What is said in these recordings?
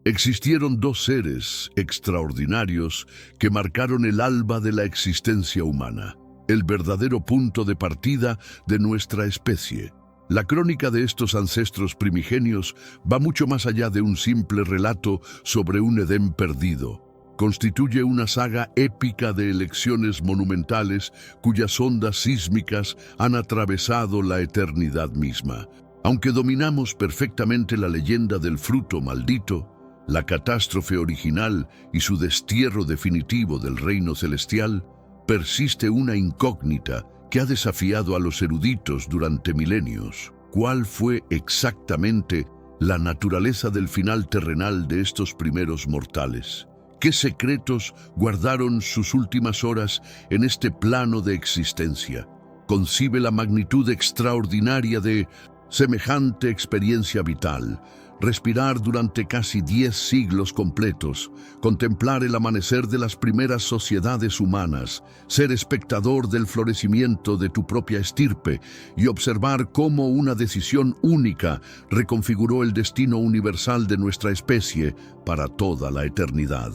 Existieron dos seres extraordinarios que marcaron el alba de la existencia humana, el verdadero punto de partida de nuestra especie. La crónica de estos ancestros primigenios va mucho más allá de un simple relato sobre un Edén perdido. Constituye una saga épica de elecciones monumentales cuyas ondas sísmicas han atravesado la eternidad misma. Aunque dominamos perfectamente la leyenda del fruto maldito, la catástrofe original y su destierro definitivo del reino celestial, persiste una incógnita que ha desafiado a los eruditos durante milenios. ¿Cuál fue exactamente la naturaleza del final terrenal de estos primeros mortales? ¿Qué secretos guardaron sus últimas horas en este plano de existencia? Concibe la magnitud extraordinaria de semejante experiencia vital. Respirar durante casi 10 siglos completos, contemplar el amanecer de las primeras sociedades humanas, ser espectador del florecimiento de tu propia estirpe y observar cómo una decisión única reconfiguró el destino universal de nuestra especie para toda la eternidad.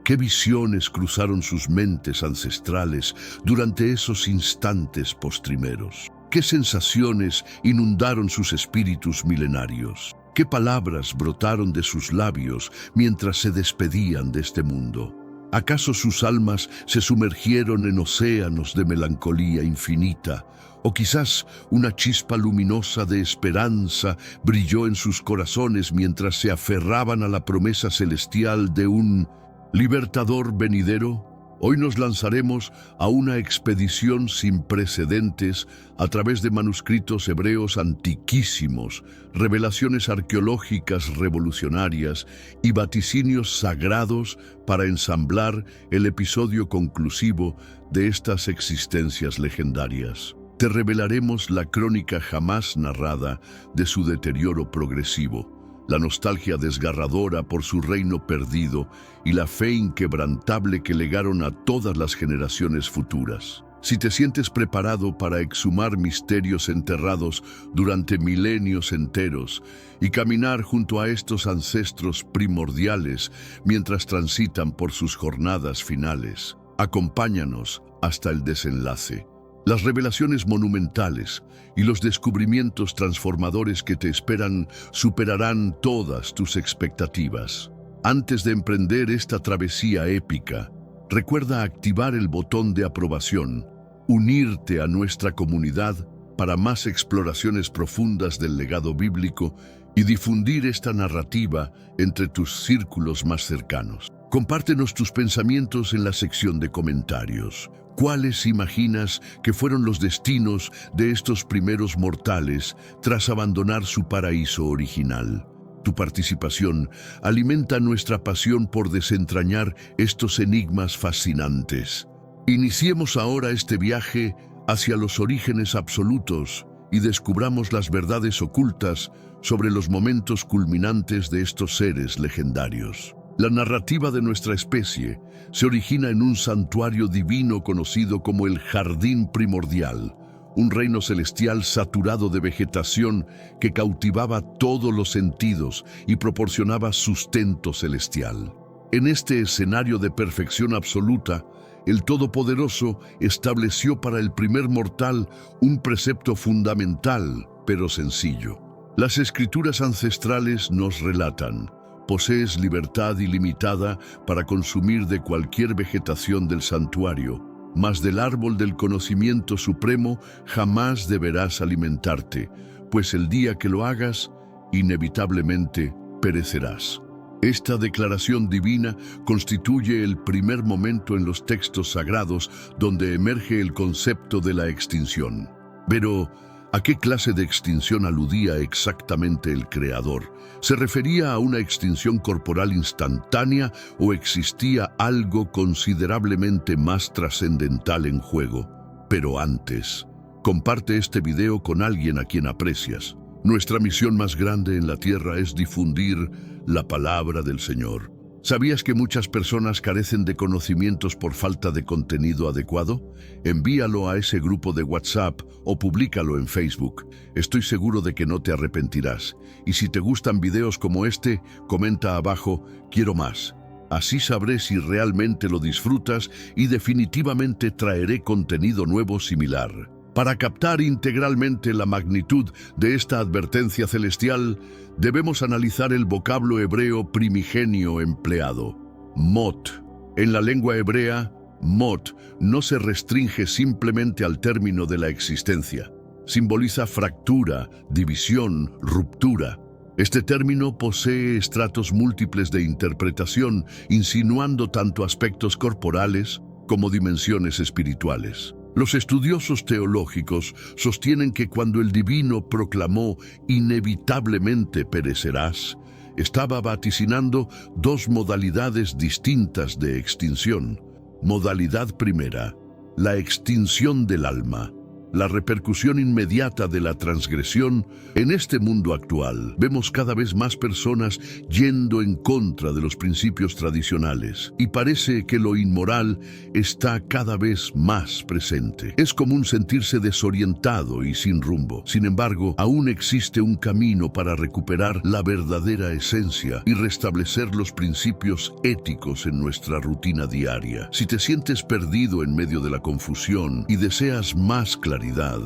¿Qué visiones cruzaron sus mentes ancestrales durante esos instantes postrimeros? ¿Qué sensaciones inundaron sus espíritus milenarios? ¿Qué palabras brotaron de sus labios mientras se despedían de este mundo? ¿Acaso sus almas se sumergieron en océanos de melancolía infinita? ¿O quizás una chispa luminosa de esperanza brilló en sus corazones mientras se aferraban a la promesa celestial de un libertador venidero? Hoy nos lanzaremos a una expedición sin precedentes a través de manuscritos hebreos antiquísimos, revelaciones arqueológicas revolucionarias y vaticinios sagrados para ensamblar el episodio conclusivo de estas existencias legendarias. Te revelaremos la crónica jamás narrada de su deterioro progresivo, la nostalgia desgarradora por su reino perdido y la fe inquebrantable que legaron a todas las generaciones futuras. Si te sientes preparado para exhumar misterios enterrados durante milenios enteros y caminar junto a estos ancestros primordiales mientras transitan por sus jornadas finales, acompáñanos hasta el desenlace. Las revelaciones monumentales y los descubrimientos transformadores que te esperan superarán todas tus expectativas. Antes de emprender esta travesía épica, recuerda activar el botón de aprobación, unirte a nuestra comunidad para más exploraciones profundas del legado bíblico y difundir esta narrativa entre tus círculos más cercanos. Compártenos tus pensamientos en la sección de comentarios. ¿Cuáles imaginas que fueron los destinos de estos primeros mortales tras abandonar su paraíso original? Tu participación alimenta nuestra pasión por desentrañar estos enigmas fascinantes. Iniciemos ahora este viaje hacia los orígenes absolutos y descubramos las verdades ocultas sobre los momentos culminantes de estos seres legendarios. La narrativa de nuestra especie se origina en un santuario divino conocido como el Jardín Primordial, un reino celestial saturado de vegetación que cautivaba todos los sentidos y proporcionaba sustento celestial. En este escenario de perfección absoluta, el Todopoderoso estableció para el primer mortal un precepto fundamental, pero sencillo. Las escrituras ancestrales nos relatan: posees libertad ilimitada para consumir de cualquier vegetación del santuario, mas del árbol del conocimiento supremo jamás deberás alimentarte, pues el día que lo hagas, inevitablemente perecerás. Esta declaración divina constituye el primer momento en los textos sagrados donde emerge el concepto de la extinción. Pero, ¿a qué clase de extinción aludía exactamente el Creador? ¿Se refería a una extinción corporal instantánea o existía algo considerablemente más trascendental en juego? Pero antes, comparte este video con alguien a quien aprecias. Nuestra misión más grande en la tierra es difundir la palabra del Señor. ¿Sabías que muchas personas carecen de conocimientos por falta de contenido adecuado? Envíalo a ese grupo de WhatsApp o públicalo en Facebook. Estoy seguro de que no te arrepentirás. Y si te gustan videos como este, comenta abajo, quiero más. Así sabré si realmente lo disfrutas y definitivamente traeré contenido nuevo similar. Para captar integralmente la magnitud de esta advertencia celestial, debemos analizar el vocablo hebreo primigenio empleado, mot. En la lengua hebrea, mot no se restringe simplemente al término de la existencia. Simboliza fractura, división, ruptura. Este término posee estratos múltiples de interpretación, insinuando tanto aspectos corporales como dimensiones espirituales. Los estudiosos teológicos sostienen que cuando el divino proclamó inevitablemente perecerás, estaba vaticinando dos modalidades distintas de extinción. Modalidad primera, la extinción del alma. La repercusión inmediata de la transgresión. En este mundo actual, vemos cada vez más personas yendo en contra de los principios tradicionales y parece que lo inmoral está cada vez más presente. Es común sentirse desorientado y sin rumbo. Sin embargo, aún existe un camino para recuperar la verdadera esencia y restablecer los principios éticos en nuestra rutina diaria. Si te sientes perdido en medio de la confusión y deseas más claridad,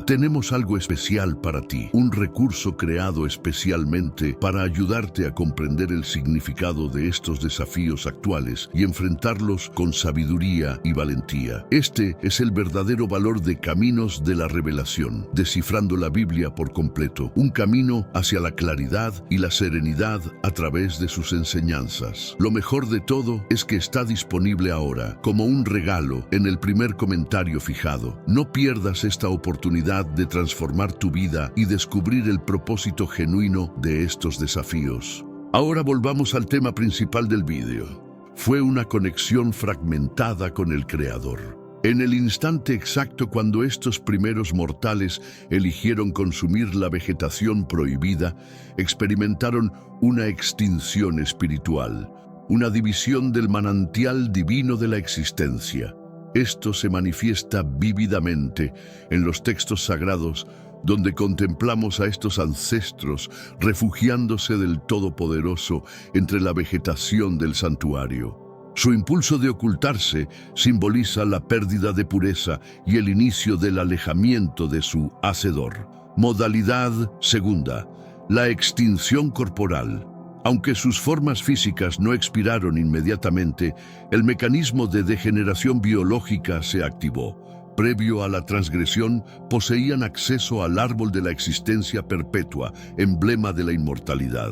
tenemos algo especial para ti, un recurso creado especialmente para ayudarte a comprender el significado de estos desafíos actuales y enfrentarlos con sabiduría y valentía. Este es el verdadero valor de Caminos de la Revelación, descifrando la Biblia por completo, un camino hacia la claridad y la serenidad a través de sus enseñanzas. Lo mejor de todo es que está disponible ahora, como un regalo, en el primer comentario fijado. No pierdas esta oportunidad de transformar tu vida y descubrir el propósito genuino de estos desafíos. Ahora volvamos al tema principal del vídeo. Fue una conexión fragmentada con el Creador. En el instante exacto cuando estos primeros mortales eligieron consumir la vegetación prohibida, experimentaron una extinción espiritual, una división del manantial divino de la existencia. Esto se manifiesta vívidamente en los textos sagrados, donde contemplamos a estos ancestros refugiándose del Todopoderoso entre la vegetación del santuario. Su impulso de ocultarse simboliza la pérdida de pureza y el inicio del alejamiento de su Hacedor. Modalidad segunda, la extinción corporal. Aunque sus formas físicas no expiraron inmediatamente, el mecanismo de degeneración biológica se activó. Previo a la transgresión, poseían acceso al árbol de la existencia perpetua, emblema de la inmortalidad.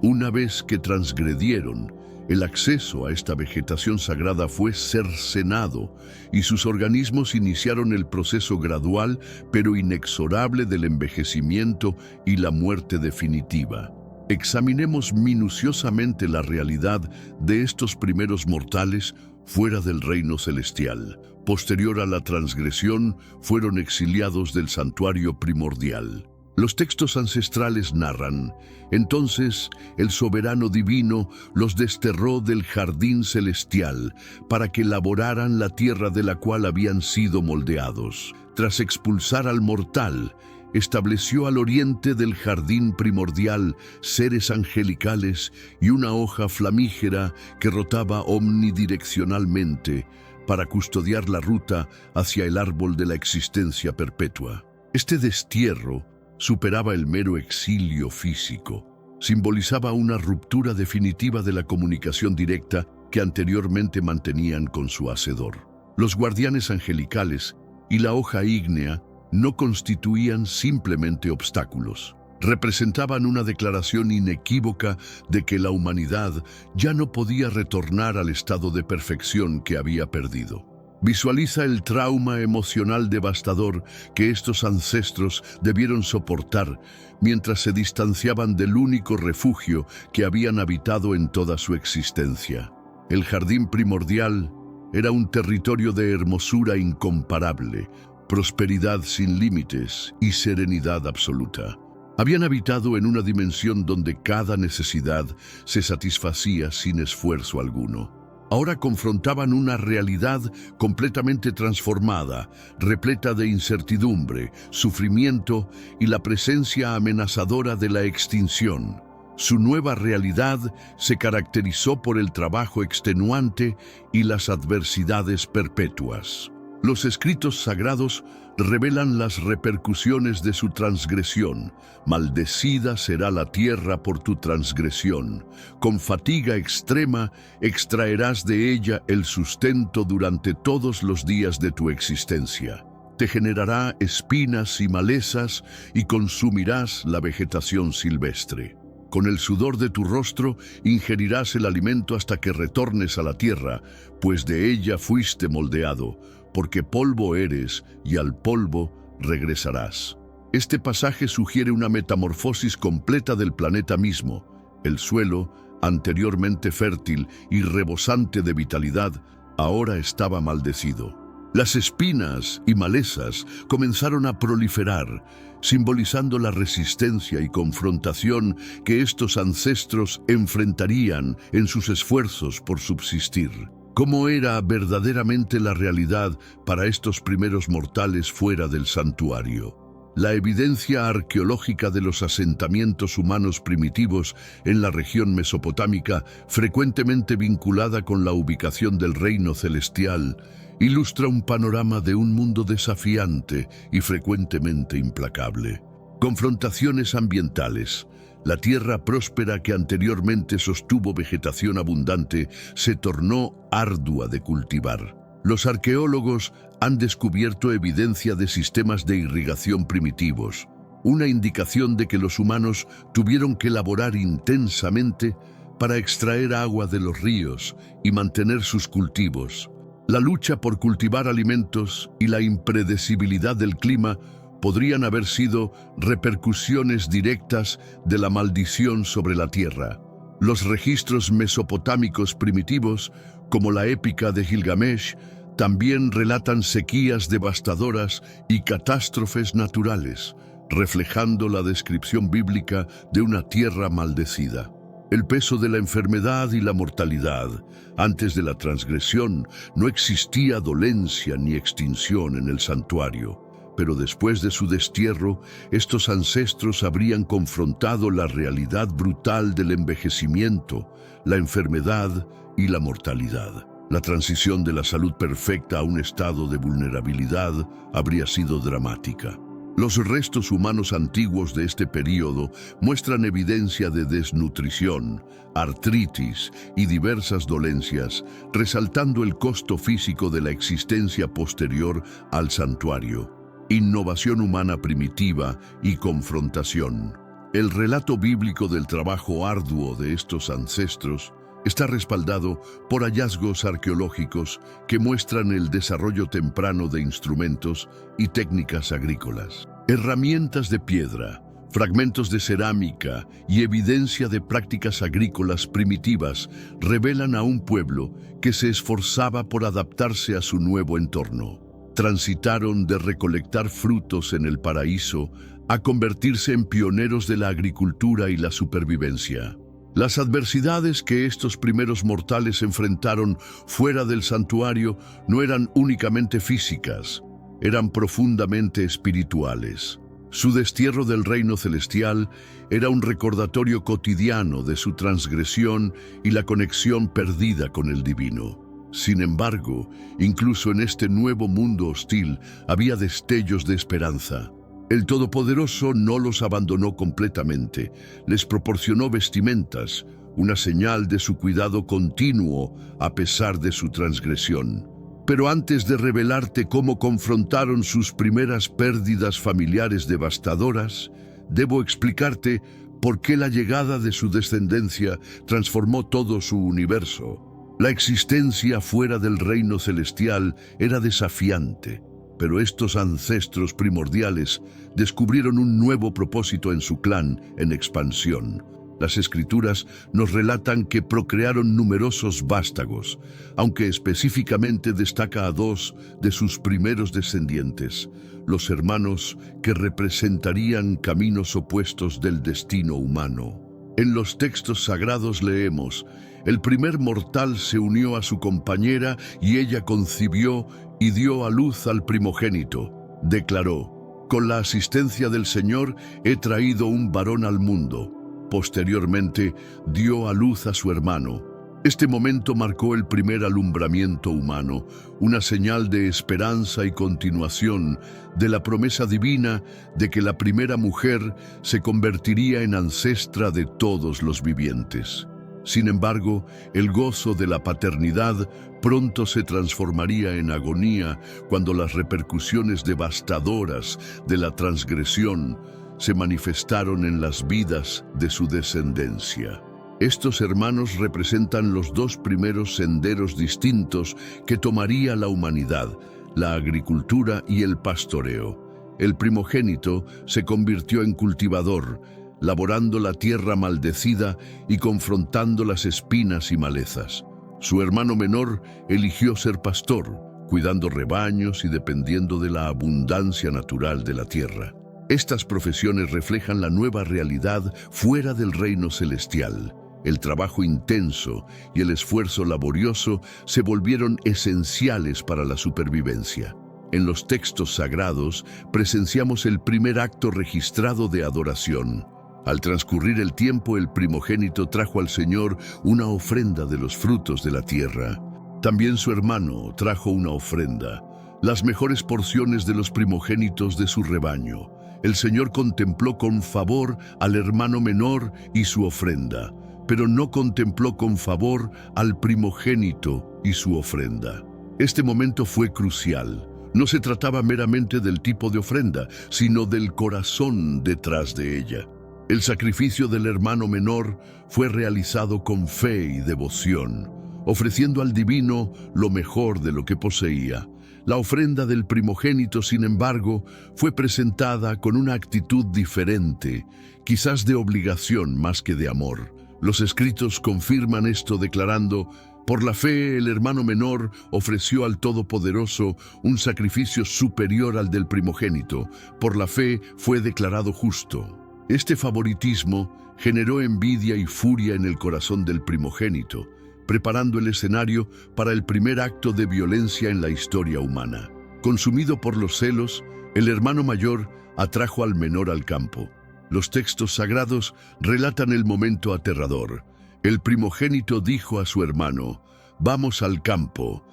Una vez que transgredieron, el acceso a esta vegetación sagrada fue cercenado y sus organismos iniciaron el proceso gradual pero inexorable del envejecimiento y la muerte definitiva. Examinemos minuciosamente la realidad de estos primeros mortales fuera del reino celestial. Posterior a la transgresión, fueron exiliados del santuario primordial. Los textos ancestrales narran: entonces el soberano divino los desterró del jardín celestial para que laboraran la tierra de la cual habían sido moldeados. Tras expulsar al mortal, estableció al oriente del jardín primordial seres angelicales y una hoja flamígera que rotaba omnidireccionalmente para custodiar la ruta hacia el árbol de la existencia perpetua. Este destierro superaba el mero exilio físico. Simbolizaba una ruptura definitiva de la comunicación directa que anteriormente mantenían con su Hacedor. Los guardianes angelicales y la hoja ígnea no constituían simplemente obstáculos. Representaban una declaración inequívoca de que la humanidad ya no podía retornar al estado de perfección que había perdido. Visualiza el trauma emocional devastador que estos ancestros debieron soportar mientras se distanciaban del único refugio que habían habitado en toda su existencia. El jardín primordial era un territorio de hermosura incomparable, prosperidad sin límites y serenidad absoluta. Habían habitado en una dimensión donde cada necesidad se satisfacía sin esfuerzo alguno. Ahora confrontaban una realidad completamente transformada, repleta de incertidumbre, sufrimiento y la presencia amenazadora de la extinción. Su nueva realidad se caracterizó por el trabajo extenuante y las adversidades perpetuas. Los escritos sagrados revelan las repercusiones de su transgresión. Maldecida será la tierra por tu transgresión. Con fatiga extrema extraerás de ella el sustento durante todos los días de tu existencia. Te generará espinas y malezas y consumirás la vegetación silvestre. Con el sudor de tu rostro ingerirás el alimento hasta que retornes a la tierra, pues de ella fuiste moldeado, porque polvo eres y al polvo regresarás. Este pasaje sugiere una metamorfosis completa del planeta mismo. El suelo, anteriormente fértil y rebosante de vitalidad, ahora estaba maldecido. Las espinas y malezas comenzaron a proliferar, simbolizando la resistencia y confrontación que estos ancestros enfrentarían en sus esfuerzos por subsistir. ¿Cómo era verdaderamente la realidad para estos primeros mortales fuera del santuario? La evidencia arqueológica de los asentamientos humanos primitivos en la región mesopotámica, frecuentemente vinculada con la ubicación del reino celestial, ilustra un panorama de un mundo desafiante y frecuentemente implacable. Confrontaciones ambientales. La tierra próspera que anteriormente sostuvo vegetación abundante se tornó ardua de cultivar. Los arqueólogos han descubierto evidencia de sistemas de irrigación primitivos, una indicación de que los humanos tuvieron que laborar intensamente para extraer agua de los ríos y mantener sus cultivos. La lucha por cultivar alimentos y la impredecibilidad del clima podrían haber sido repercusiones directas de la maldición sobre la tierra. Los registros mesopotámicos primitivos, como la épica de Gilgamesh, también relatan sequías devastadoras y catástrofes naturales, reflejando la descripción bíblica de una tierra maldecida. El peso de la enfermedad y la mortalidad. Antes de la transgresión no existía dolencia ni extinción en el santuario. Pero después de su destierro, estos ancestros habrían confrontado la realidad brutal del envejecimiento, la enfermedad y la mortalidad. La transición de la salud perfecta a un estado de vulnerabilidad habría sido dramática. Los restos humanos antiguos de este período muestran evidencia de desnutrición, artritis y diversas dolencias, resaltando el costo físico de la existencia posterior al santuario. Innovación humana primitiva y confrontación. El relato bíblico del trabajo arduo de estos ancestros está respaldado por hallazgos arqueológicos que muestran el desarrollo temprano de instrumentos y técnicas agrícolas. Herramientas de piedra, fragmentos de cerámica y evidencia de prácticas agrícolas primitivas revelan a un pueblo que se esforzaba por adaptarse a su nuevo entorno. Transitaron de recolectar frutos en el paraíso a convertirse en pioneros de la agricultura y la supervivencia. Las adversidades que estos primeros mortales enfrentaron fuera del santuario no eran únicamente físicas, eran profundamente espirituales. Su destierro del reino celestial era un recordatorio cotidiano de su transgresión y la conexión perdida con el divino. Sin embargo, incluso en este nuevo mundo hostil había destellos de esperanza. El Todopoderoso no los abandonó completamente, les proporcionó vestimentas, una señal de su cuidado continuo a pesar de su transgresión. Pero antes de revelarte cómo confrontaron sus primeras pérdidas familiares devastadoras, debo explicarte por qué la llegada de su descendencia transformó todo su universo. La existencia fuera del reino celestial era desafiante, pero estos ancestros primordiales descubrieron un nuevo propósito en su clan en expansión. Las Escrituras nos relatan que procrearon numerosos vástagos, aunque específicamente destaca a dos de sus primeros descendientes, los hermanos que representarían caminos opuestos del destino humano. En los textos sagrados leemos: el primer mortal se unió a su compañera y ella concibió y dio a luz al primogénito. Declaró: con la asistencia del Señor he traído un varón al mundo. Posteriormente dio a luz a su hermano. Este momento marcó el primer alumbramiento humano, una señal de esperanza y continuación de la promesa divina de que la primera mujer se convertiría en ancestra de todos los vivientes. Sin embargo, el gozo de la paternidad pronto se transformaría en agonía cuando las repercusiones devastadoras de la transgresión se manifestaron en las vidas de su descendencia. Estos hermanos representan los dos primeros senderos distintos que tomaría la humanidad: la agricultura y el pastoreo. El primogénito se convirtió en cultivador, laborando la tierra maldecida y confrontando las espinas y malezas. Su hermano menor eligió ser pastor, cuidando rebaños y dependiendo de la abundancia natural de la tierra. Estas profesiones reflejan la nueva realidad fuera del reino celestial. El trabajo intenso y el esfuerzo laborioso se volvieron esenciales para la supervivencia. En los textos sagrados presenciamos el primer acto registrado de adoración. Al transcurrir el tiempo, el primogénito trajo al Señor una ofrenda de los frutos de la tierra. También su hermano trajo una ofrenda, las mejores porciones de los primogénitos de su rebaño. El Señor contempló con favor al hermano menor y su ofrenda, pero no contempló con favor al primogénito y su ofrenda. Este momento fue crucial. No se trataba meramente del tipo de ofrenda, sino del corazón detrás de ella. El sacrificio del hermano menor fue realizado con fe y devoción, ofreciendo al divino lo mejor de lo que poseía. La ofrenda del primogénito, sin embargo, fue presentada con una actitud diferente, quizás de obligación más que de amor. Los escritos confirman esto declarando: por la fe, el hermano menor ofreció al Todopoderoso un sacrificio superior al del primogénito. Por la fe fue declarado justo. Este favoritismo generó envidia y furia en el corazón del primogénito, preparando el escenario para el primer acto de violencia en la historia humana. Consumido por los celos, el hermano mayor atrajo al menor al campo. Los textos sagrados relatan el momento aterrador. El primogénito dijo a su hermano: «Vamos al campo».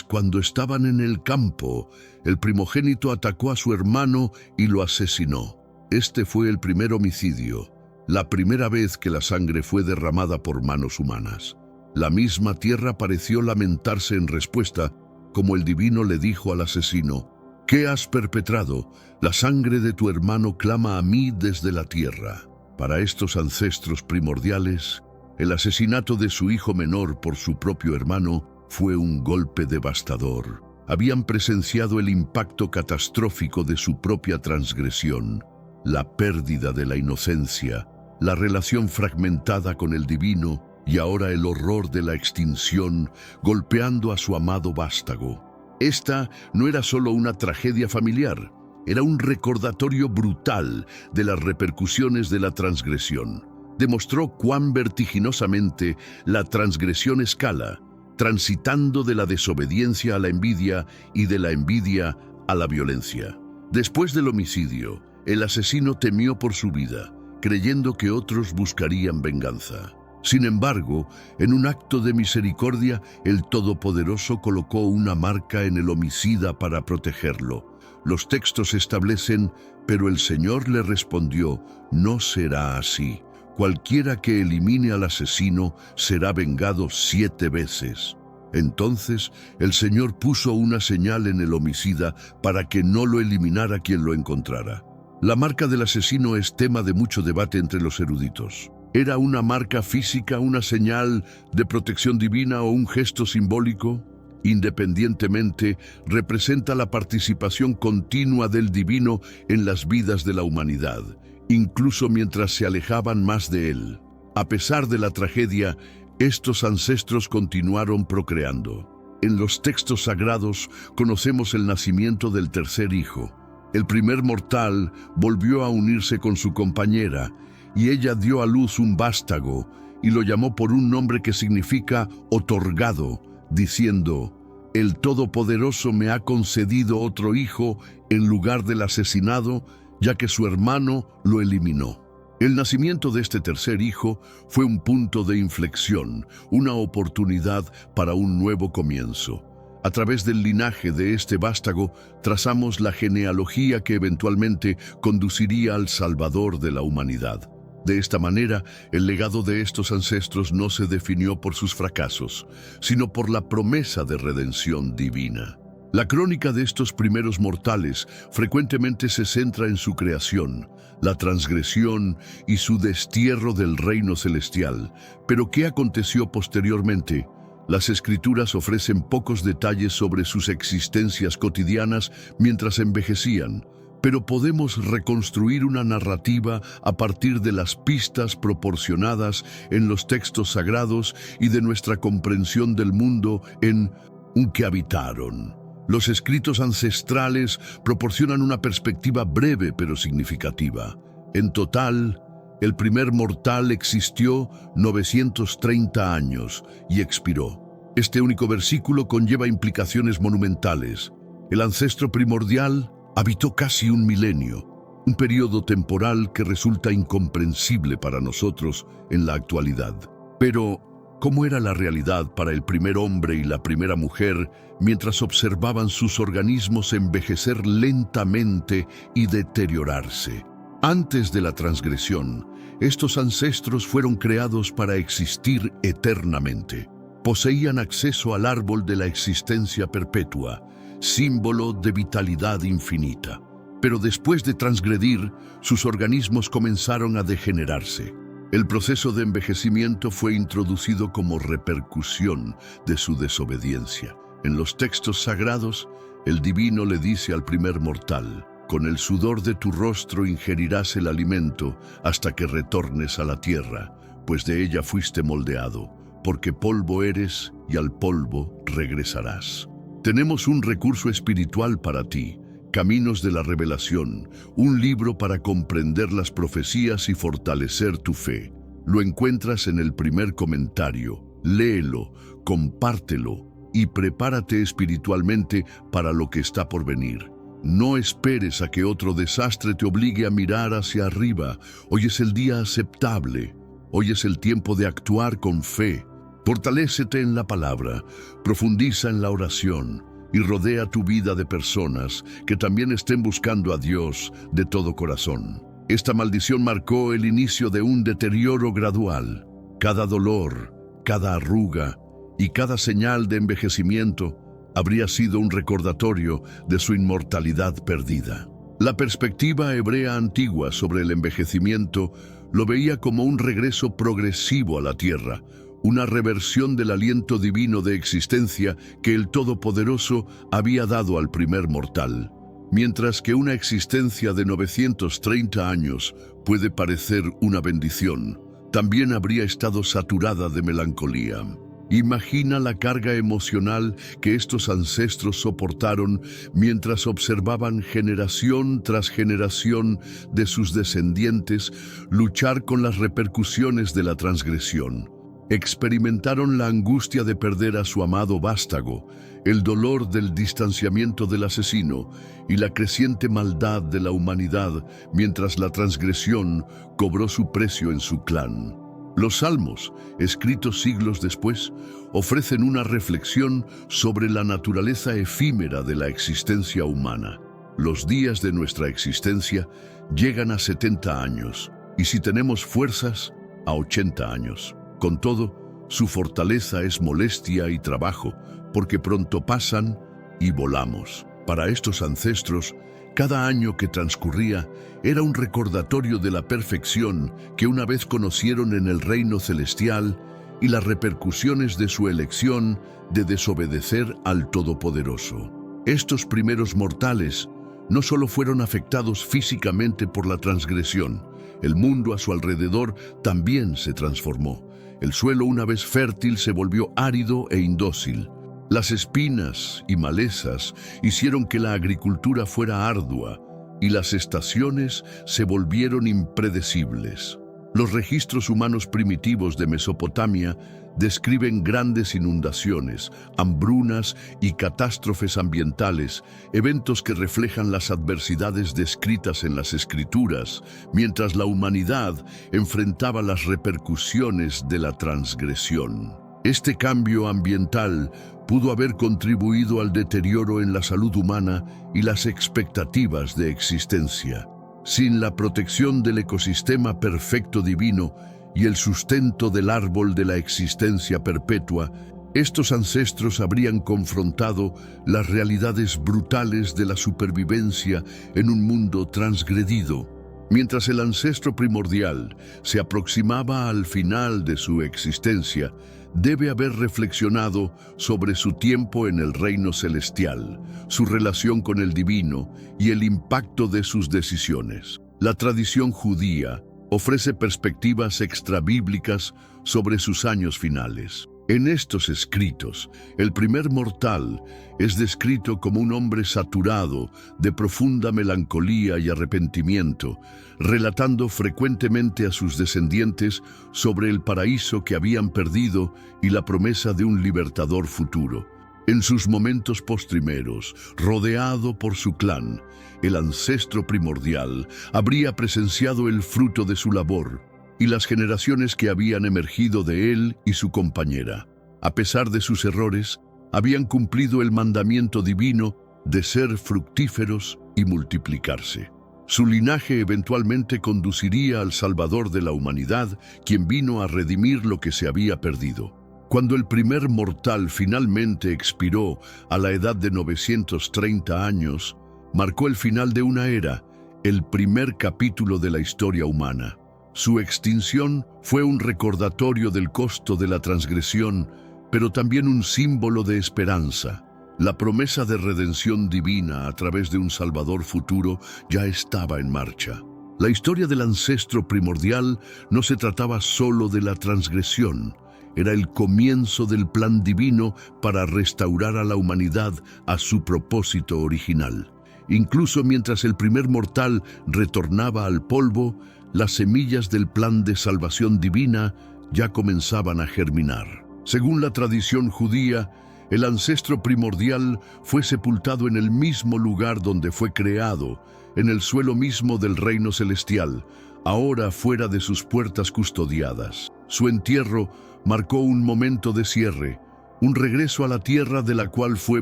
Cuando estaban en el campo, el primogénito atacó a su hermano y lo asesinó. Este fue el primer homicidio, la primera vez que la sangre fue derramada por manos humanas. La misma tierra pareció lamentarse en respuesta, como el divino le dijo al asesino: «¿Qué has perpetrado? La sangre de tu hermano clama a mí desde la tierra». Para estos ancestros primordiales, el asesinato de su hijo menor por su propio hermano fue un golpe devastador. Habían presenciado el impacto catastrófico de su propia transgresión, la pérdida de la inocencia, la relación fragmentada con el divino y ahora el horror de la extinción golpeando a su amado vástago. Esta no era solo una tragedia familiar, era un recordatorio brutal de las repercusiones de la transgresión. Demostró cuán vertiginosamente la transgresión escala, transitando de la desobediencia a la envidia y de la envidia a la violencia. Después del homicidio, el asesino temió por su vida, creyendo que otros buscarían venganza. Sin embargo, en un acto de misericordia, el Todopoderoso colocó una marca en el homicida para protegerlo. Los textos establecen: «Pero el Señor le respondió: no será así. Cualquiera que elimine al asesino será vengado 7 veces». Entonces, el Señor puso una señal en el homicida para que no lo eliminara quien lo encontrara. La marca del asesino es tema de mucho debate entre los eruditos. ¿Era una marca física, una señal de protección divina o un gesto simbólico? Independientemente, representa la participación continua del divino en las vidas de la humanidad, incluso mientras se alejaban más de él. A pesar de la tragedia, estos ancestros continuaron procreando. En los textos sagrados conocemos el nacimiento del tercer hijo. El primer mortal volvió a unirse con su compañera, y ella dio a luz un vástago, y lo llamó por un nombre que significa otorgado, diciendo: «El Todopoderoso me ha concedido otro hijo en lugar del asesinado, ya que su hermano lo eliminó». El nacimiento de este tercer hijo fue un punto de inflexión, una oportunidad para un nuevo comienzo. A través del linaje de este vástago, trazamos la genealogía que eventualmente conduciría al Salvador de la humanidad. De esta manera, el legado de estos ancestros no se definió por sus fracasos, sino por la promesa de redención divina. La crónica de estos primeros mortales frecuentemente se centra en su creación, la transgresión y su destierro del reino celestial. Pero ¿qué aconteció posteriormente? Las Escrituras ofrecen pocos detalles sobre sus existencias cotidianas mientras envejecían, pero podemos reconstruir una narrativa a partir de las pistas proporcionadas en los textos sagrados y de nuestra comprensión del mundo en un que habitaron. Los escritos ancestrales proporcionan una perspectiva breve pero significativa. En total, el primer mortal existió 930 años y expiró. Este único versículo conlleva implicaciones monumentales. El ancestro primordial habitó casi un milenio, un periodo temporal que resulta incomprensible para nosotros en la actualidad. Pero, ¿cómo era la realidad para el primer hombre y la primera mujer mientras observaban sus organismos envejecer lentamente y deteriorarse? Antes de la transgresión, estos ancestros fueron creados para existir eternamente. Poseían acceso al árbol de la existencia perpetua, símbolo de vitalidad infinita. Pero después de transgredir, sus organismos comenzaron a degenerarse. El proceso de envejecimiento fue introducido como repercusión de su desobediencia. En los textos sagrados, el divino le dice al primer mortal: «Con el sudor de tu rostro ingerirás el alimento hasta que retornes a la tierra, pues de ella fuiste moldeado, porque polvo eres y al polvo regresarás». Tenemos un recurso espiritual para ti, Caminos de la Revelación, un libro para comprender las profecías y fortalecer tu fe. Lo encuentras en el primer comentario. Léelo, compártelo y prepárate espiritualmente para lo que está por venir. No esperes a que otro desastre te obligue a mirar hacia arriba. Hoy es el día aceptable. Hoy es el tiempo de actuar con fe. Fortalécete en la palabra, profundiza en la oración y rodea tu vida de personas que también estén buscando a Dios de todo corazón. Esta maldición marcó el inicio de un deterioro gradual. Cada dolor, cada arruga y cada señal de envejecimiento habría sido un recordatorio de su inmortalidad perdida. La perspectiva hebrea antigua sobre el envejecimiento lo veía como un regreso progresivo a la tierra, una reversión del aliento divino de existencia que el Todopoderoso había dado al primer mortal. Mientras que una existencia de 930 años puede parecer una bendición, también habría estado saturada de melancolía. Imagina la carga emocional que estos ancestros soportaron mientras observaban generación tras generación de sus descendientes luchar con las repercusiones de la transgresión. Experimentaron la angustia de perder a su amado vástago, el dolor del distanciamiento del asesino y la creciente maldad de la humanidad mientras la transgresión cobró su precio en su clan. Los Salmos, escritos siglos después, ofrecen una reflexión sobre la naturaleza efímera de la existencia humana. Los días de nuestra existencia llegan a 70 años y si tenemos fuerzas, a 80 años. Con todo, su fortaleza es molestia y trabajo, porque pronto pasan y volamos. Para estos ancestros, cada año que transcurría era un recordatorio de la perfección que una vez conocieron en el reino celestial y las repercusiones de su elección de desobedecer al Todopoderoso. Estos primeros mortales no solo fueron afectados físicamente por la transgresión, El mundo a su alrededor también se transformó. El suelo, una vez fértil, se volvió árido e indócil. Las espinas y malezas hicieron que la agricultura fuera ardua y las estaciones se volvieron impredecibles. Los registros humanos primitivos de Mesopotamia describen grandes inundaciones, hambrunas y catástrofes ambientales, eventos que reflejan las adversidades descritas en las escrituras, mientras la humanidad enfrentaba las repercusiones de la transgresión. Este cambio ambiental pudo haber contribuido al deterioro en la salud humana y las expectativas de existencia. Sin la protección del ecosistema perfecto divino y el sustento del árbol de la existencia perpetua, estos ancestros habrían confrontado las realidades brutales de la supervivencia en un mundo transgredido. Mientras el ancestro primordial se aproximaba al final de su existencia, debe haber reflexionado sobre su tiempo en el reino celestial, su relación con el divino y el impacto de sus decisiones. La tradición judía ofrece perspectivas extrabíblicas sobre sus años finales. En estos escritos, el primer mortal es descrito como un hombre saturado de profunda melancolía y arrepentimiento, relatando frecuentemente a sus descendientes sobre el paraíso que habían perdido y la promesa de un libertador futuro. En sus momentos postrimeros, rodeado por su clan, el ancestro primordial habría presenciado el fruto de su labor y las generaciones que habían emergido de él y su compañera. A pesar de sus errores, habían cumplido el mandamiento divino de ser fructíferos y multiplicarse. Su linaje eventualmente conduciría al Salvador de la humanidad, quien vino a redimir lo que se había perdido. Cuando el primer mortal finalmente expiró a la edad de 930 años, marcó el final de una era, el primer capítulo de la historia humana. Su extinción fue un recordatorio del costo de la transgresión, pero también un símbolo de esperanza. La promesa de redención divina a través de un Salvador futuro ya estaba en marcha. La historia del ancestro primordial no se trataba solo de la transgresión, era el comienzo del plan divino para restaurar a la humanidad a su propósito original. Incluso mientras el primer mortal retornaba al polvo, las semillas del plan de salvación divina ya comenzaban a germinar. Según la tradición judía, el ancestro primordial fue sepultado en el mismo lugar donde fue creado, en el suelo mismo del reino celestial, ahora fuera de sus puertas custodiadas. Su entierro marcó un momento de cierre, un regreso a la tierra de la cual fue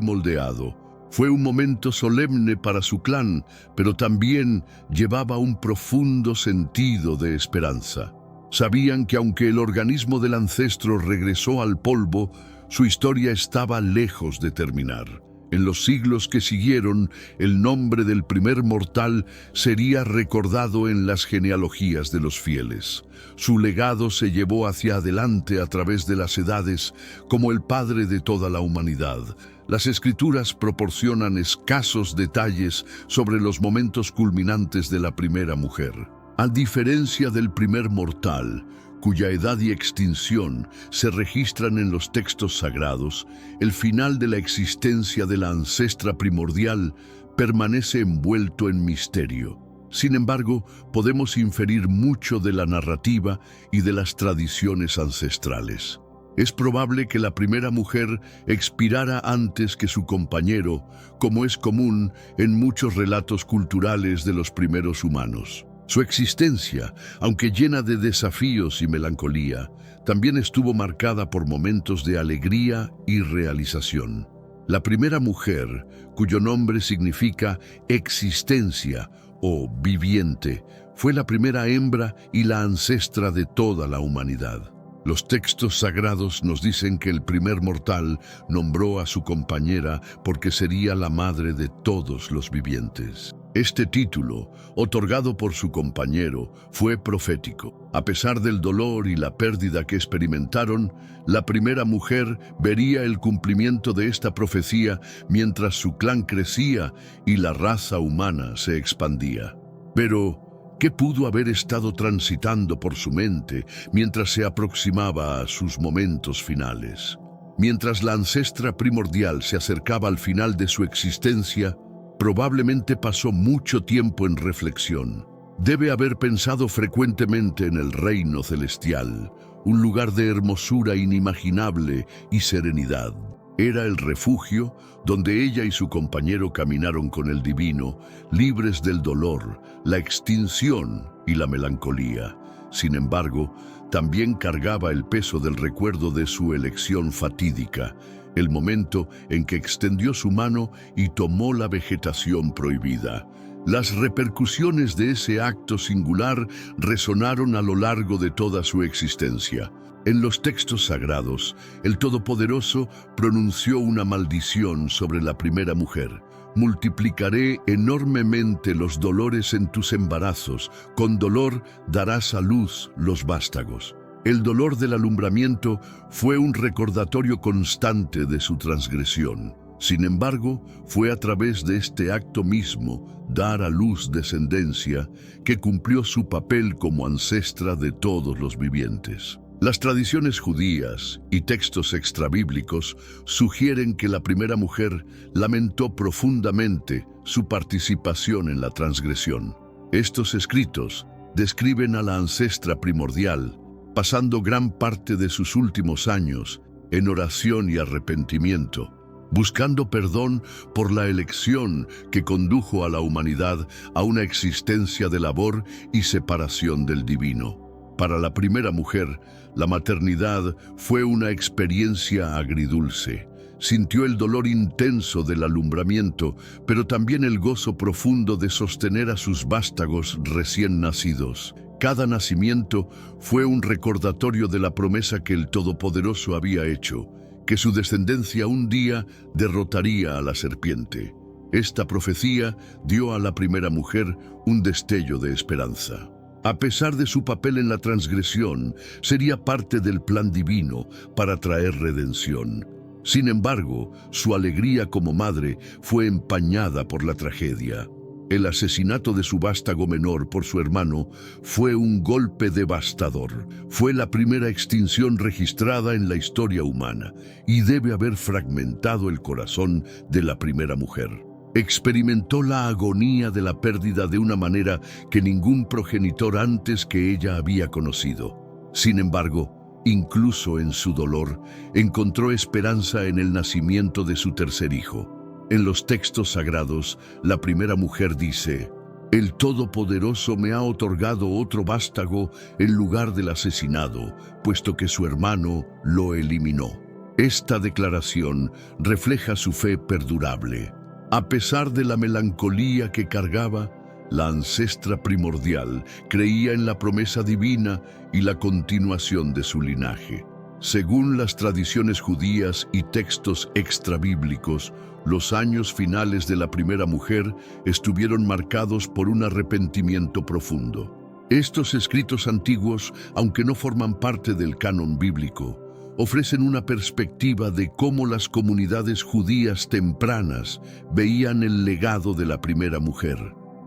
moldeado. Fue un momento solemne para su clan, pero también llevaba un profundo sentido de esperanza. Sabían que aunque el organismo del ancestro regresó al polvo, su historia estaba lejos de terminar. En los siglos que siguieron, el nombre del primer mortal sería recordado en las genealogías de los fieles. Su legado se llevó hacia adelante a través de las edades como el padre de toda la humanidad. Las escrituras proporcionan escasos detalles sobre los momentos culminantes de la primera mujer. A diferencia del primer mortal, cuya edad y extinción se registran en los textos sagrados, el final de la existencia de la ancestra primordial permanece envuelto en misterio. Sin embargo, podemos inferir mucho de la narrativa y de las tradiciones ancestrales. Es probable que la primera mujer expirara antes que su compañero, como es común en muchos relatos culturales de los primeros humanos. Su existencia, aunque llena de desafíos y melancolía, también estuvo marcada por momentos de alegría y realización. La primera mujer, cuyo nombre significa existencia o viviente, fue la primera hembra y la ancestra de toda la humanidad. Los textos sagrados nos dicen que el primer mortal nombró a su compañera porque sería la madre de todos los vivientes. Este título, otorgado por su compañero, fue profético. A pesar del dolor y la pérdida que experimentaron, la primera mujer vería el cumplimiento de esta profecía mientras su clan crecía y la raza humana se expandía. Pero, ¿Qué pudo haber estado transitando por su mente mientras se aproximaba a sus momentos finales? Mientras la ancestra primordial se acercaba al final de su existencia, probablemente pasó mucho tiempo en reflexión. Debe haber pensado frecuentemente en el reino celestial, un lugar de hermosura inimaginable y serenidad. Era el refugio donde ella y su compañero caminaron con el divino, libres del dolor, la extinción y la melancolía. Sin embargo, también cargaba el peso del recuerdo de su elección fatídica, el momento en que extendió su mano y tomó la vegetación prohibida. Las repercusiones de ese acto singular resonaron a lo largo de toda su existencia. En los textos sagrados, el Todopoderoso pronunció una maldición sobre la primera mujer. Multiplicaré enormemente los dolores en tus embarazos, con dolor darás a luz los vástagos. El dolor del alumbramiento fue un recordatorio constante de su transgresión. Sin embargo, fue a través de este acto mismo, dar a luz descendencia, que cumplió su papel como ancestra de todos los vivientes. Las tradiciones judías y textos extrabíblicos sugieren que la primera mujer lamentó profundamente su participación en la transgresión. Estos escritos describen a la ancestra primordial, pasando gran parte de sus últimos años en oración y arrepentimiento, buscando perdón por la elección que condujo a la humanidad a una existencia de labor y separación del divino. Para la primera mujer, la maternidad fue una experiencia agridulce. Sintió el dolor intenso del alumbramiento, pero también el gozo profundo de sostener a sus vástagos recién nacidos. Cada nacimiento fue un recordatorio de la promesa que el Todopoderoso había hecho, que su descendencia un día derrotaría a la serpiente. Esta profecía dio a la primera mujer un destello de esperanza. A pesar de su papel en la transgresión, sería parte del plan divino para traer redención. Sin embargo, su alegría como madre fue empañada por la tragedia. El asesinato de su vástago menor por su hermano fue un golpe devastador. Fue la primera extinción registrada en la historia humana y debe haber fragmentado el corazón de la primera mujer. Experimentó la agonía de la pérdida de una manera que ningún progenitor antes que ella había conocido. Sin embargo, incluso en su dolor, encontró esperanza en el nacimiento de su tercer hijo. En los textos sagrados, la primera mujer dice: «El Todopoderoso me ha otorgado otro vástago en lugar del asesinado, puesto que su hermano lo eliminó». Esta declaración refleja su fe perdurable. A pesar de la melancolía que cargaba, la ancestra primordial creía en la promesa divina y la continuación de su linaje. Según las tradiciones judías y textos extrabíblicos, los años finales de la primera mujer estuvieron marcados por un arrepentimiento profundo. Estos escritos antiguos, aunque no forman parte del canon bíblico, ofrecen una perspectiva de cómo las comunidades judías tempranas veían el legado de la primera mujer.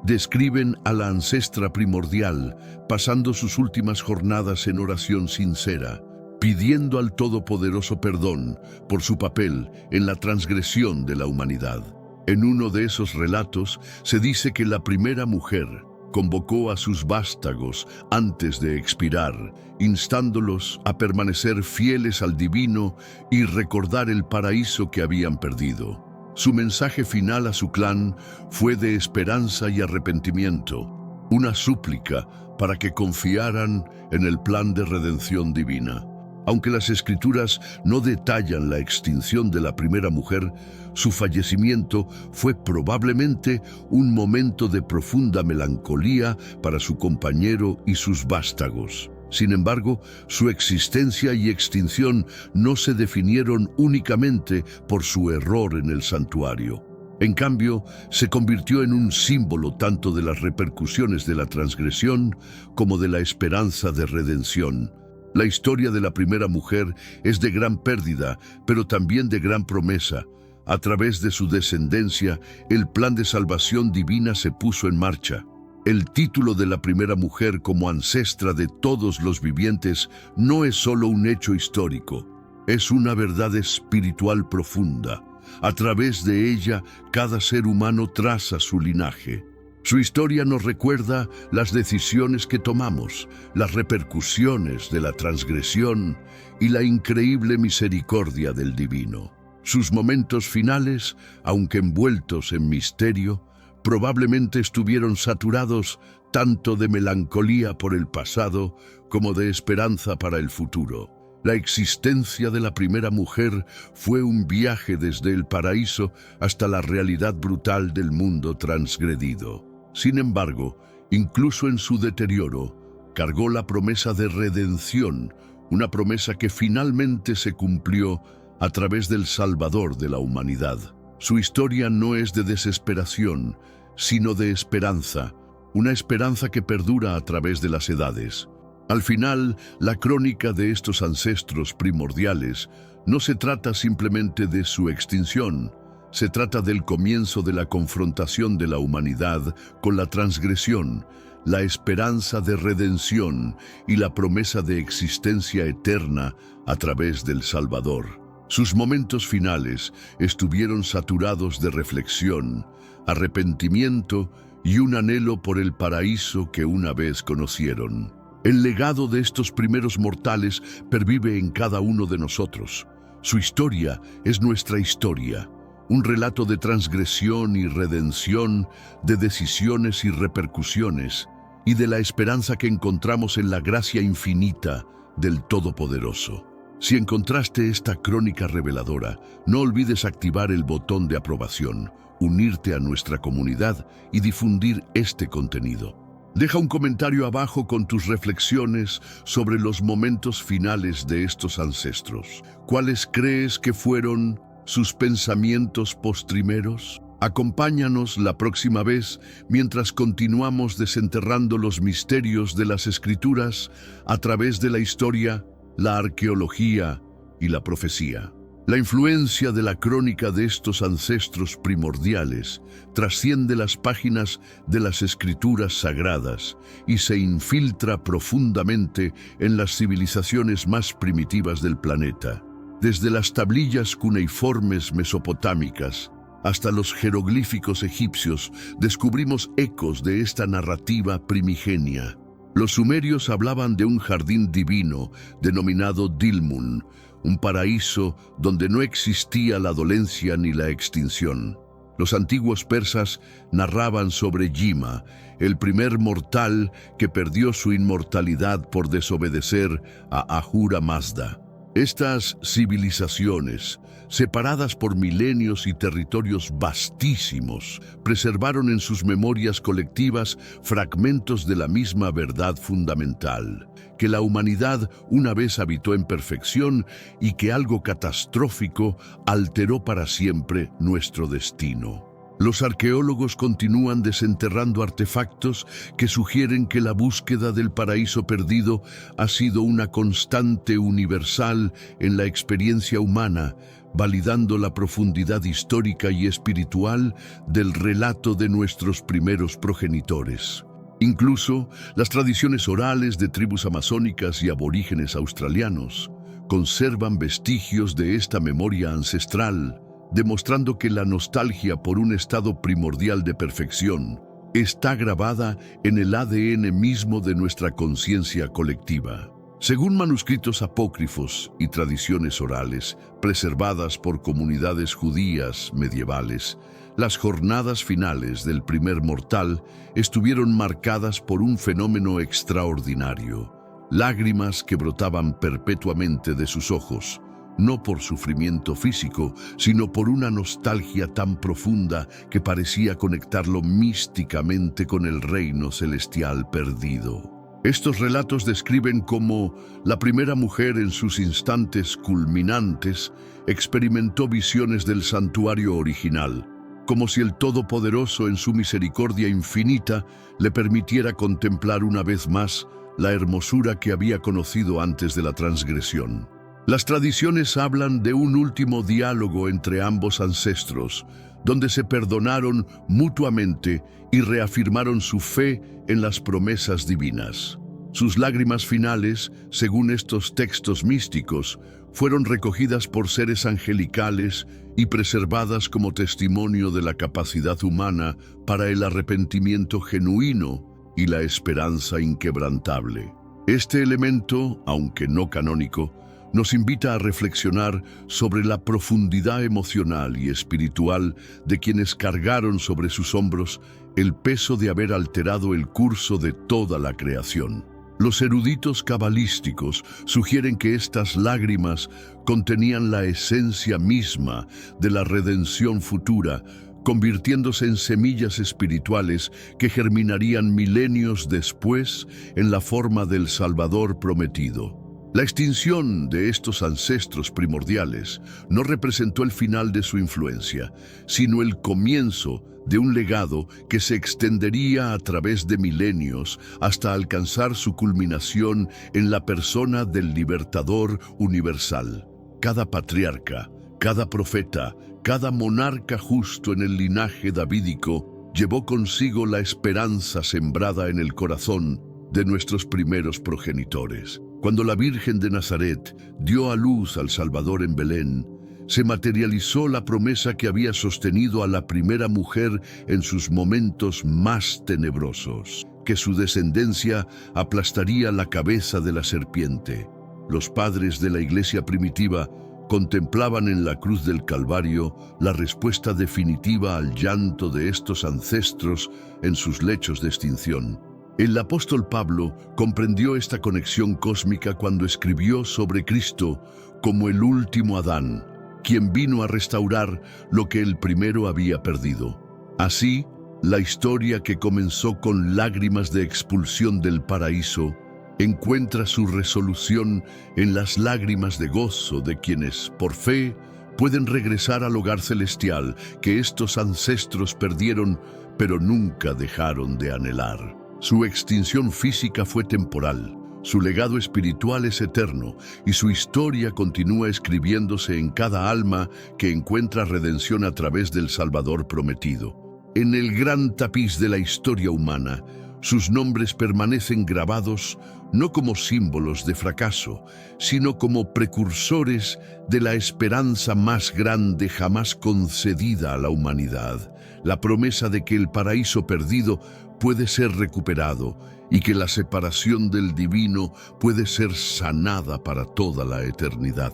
Describen a la ancestra primordial pasando sus últimas jornadas en oración sincera, pidiendo al Todopoderoso perdón por su papel en la transgresión de la humanidad. En uno de esos relatos se dice que la primera mujer convocó a sus vástagos antes de expirar, instándolos a permanecer fieles al divino y recordar el paraíso que habían perdido. Su mensaje final a su clan fue de esperanza y arrepentimiento, una súplica para que confiaran en el plan de redención divina. Aunque las escrituras no detallan la extinción de la primera mujer, su fallecimiento fue probablemente un momento de profunda melancolía para su compañero y sus vástagos. Sin embargo, su existencia y extinción no se definieron únicamente por su error en el santuario. En cambio, se convirtió en un símbolo tanto de las repercusiones de la transgresión como de la esperanza de redención. La historia de la primera mujer es de gran pérdida, pero también de gran promesa. A través de su descendencia, el plan de salvación divina se puso en marcha. El título de la primera mujer como ancestra de todos los vivientes no es solo un hecho histórico, es una verdad espiritual profunda. A través de ella, cada ser humano traza su linaje. Su historia nos recuerda las decisiones que tomamos, las repercusiones de la transgresión y la increíble misericordia del Divino. Sus momentos finales, aunque envueltos en misterio, probablemente estuvieron saturados tanto de melancolía por el pasado como de esperanza para el futuro. La existencia de la primera mujer fue un viaje desde el paraíso hasta la realidad brutal del mundo transgredido. Sin embargo, incluso en su deterioro, cargó la promesa de redención, una promesa que finalmente se cumplió a través del Salvador de la humanidad. Su historia no es de desesperación, sino de esperanza, una esperanza que perdura a través de las edades. Al final, la crónica de estos ancestros primordiales no se trata simplemente de su extinción, se trata del comienzo de la confrontación de la humanidad con la transgresión, la esperanza de redención y la promesa de existencia eterna a través del Salvador. Sus momentos finales estuvieron saturados de reflexión, arrepentimiento y un anhelo por el paraíso que una vez conocieron. El legado de estos primeros mortales pervive en cada uno de nosotros. Su historia es nuestra historia, un relato de transgresión y redención, de decisiones y repercusiones, y de la esperanza que encontramos en la gracia infinita del Todopoderoso. Si encontraste esta crónica reveladora, no olvides activar el botón de aprobación, unirte a nuestra comunidad y difundir este contenido. Deja un comentario abajo con tus reflexiones sobre los momentos finales de estos ancestros. ¿Cuáles crees que fueron sus pensamientos postrimeros? Acompáñanos la próxima vez mientras continuamos desenterrando los misterios de las Escrituras a través de la historia, la arqueología y la profecía. La influencia de la crónica de estos ancestros primordiales trasciende las páginas de las Escrituras sagradas y se infiltra profundamente en las civilizaciones más primitivas del planeta. Desde las tablillas cuneiformes mesopotámicas hasta los jeroglíficos egipcios, descubrimos ecos de esta narrativa primigenia. Los sumerios hablaban de un jardín divino denominado Dilmun, un paraíso donde no existía la dolencia ni la extinción. Los antiguos persas narraban sobre Yima, el primer mortal que perdió su inmortalidad por desobedecer a Ahura Mazda. Estas civilizaciones, separadas por milenios y territorios vastísimos, preservaron en sus memorias colectivas fragmentos de la misma verdad fundamental, que la humanidad una vez habitó en perfección y que algo catastrófico alteró para siempre nuestro destino. Los arqueólogos continúan desenterrando artefactos que sugieren que la búsqueda del paraíso perdido ha sido una constante universal en la experiencia humana, validando la profundidad histórica y espiritual del relato de nuestros primeros progenitores. Incluso las tradiciones orales de tribus amazónicas y aborígenes australianos conservan vestigios de esta memoria ancestral, demostrando que la nostalgia por un estado primordial de perfección está grabada en el ADN mismo de nuestra conciencia colectiva. Según manuscritos apócrifos y tradiciones orales preservadas por comunidades judías medievales, las jornadas finales del primer mortal estuvieron marcadas por un fenómeno extraordinario: lágrimas que brotaban perpetuamente de sus ojos, no por sufrimiento físico, sino por una nostalgia tan profunda que parecía conectarlo místicamente con el reino celestial perdido. Estos relatos describen cómo la primera mujer en sus instantes culminantes experimentó visiones del santuario original, como si el Todopoderoso en su misericordia infinita le permitiera contemplar una vez más la hermosura que había conocido antes de la transgresión. Las tradiciones hablan de un último diálogo entre ambos ancestros, donde se perdonaron mutuamente y reafirmaron su fe en las promesas divinas. Sus lágrimas finales, según estos textos místicos, fueron recogidas por seres angelicales y preservadas como testimonio de la capacidad humana para el arrepentimiento genuino y la esperanza inquebrantable. Este elemento, aunque no canónico, nos invita a reflexionar sobre la profundidad emocional y espiritual de quienes cargaron sobre sus hombros el peso de haber alterado el curso de toda la creación. Los eruditos cabalísticos sugieren que estas lágrimas contenían la esencia misma de la redención futura, convirtiéndose en semillas espirituales que germinarían milenios después en la forma del Salvador prometido. La extinción de estos ancestros primordiales no representó el final de su influencia, sino el comienzo de un legado que se extendería a través de milenios hasta alcanzar su culminación en la persona del libertador universal. Cada patriarca, cada profeta, cada monarca justo en el linaje davídico llevó consigo la esperanza sembrada en el corazón de nuestros primeros progenitores. Cuando la Virgen de Nazaret dio a luz al Salvador en Belén, se materializó la promesa que había sostenido a la primera mujer en sus momentos más tenebrosos, que su descendencia aplastaría la cabeza de la serpiente. Los padres de la Iglesia primitiva contemplaban en la cruz del Calvario la respuesta definitiva al llanto de estos ancestros en sus lechos de extinción. El apóstol Pablo comprendió esta conexión cósmica cuando escribió sobre Cristo como el último Adán, quien vino a restaurar lo que el primero había perdido. Así, la historia que comenzó con lágrimas de expulsión del paraíso encuentra su resolución en las lágrimas de gozo de quienes, por fe, pueden regresar al hogar celestial que estos ancestros perdieron, pero nunca dejaron de anhelar. Su extinción física fue temporal, su legado espiritual es eterno y su historia continúa escribiéndose en cada alma que encuentra redención a través del Salvador prometido. En el gran tapiz de la historia humana, sus nombres permanecen grabados no como símbolos de fracaso, sino como precursores de la esperanza más grande jamás concedida a la humanidad, la promesa de que el paraíso perdido puede ser recuperado y que la separación del divino puede ser sanada para toda la eternidad.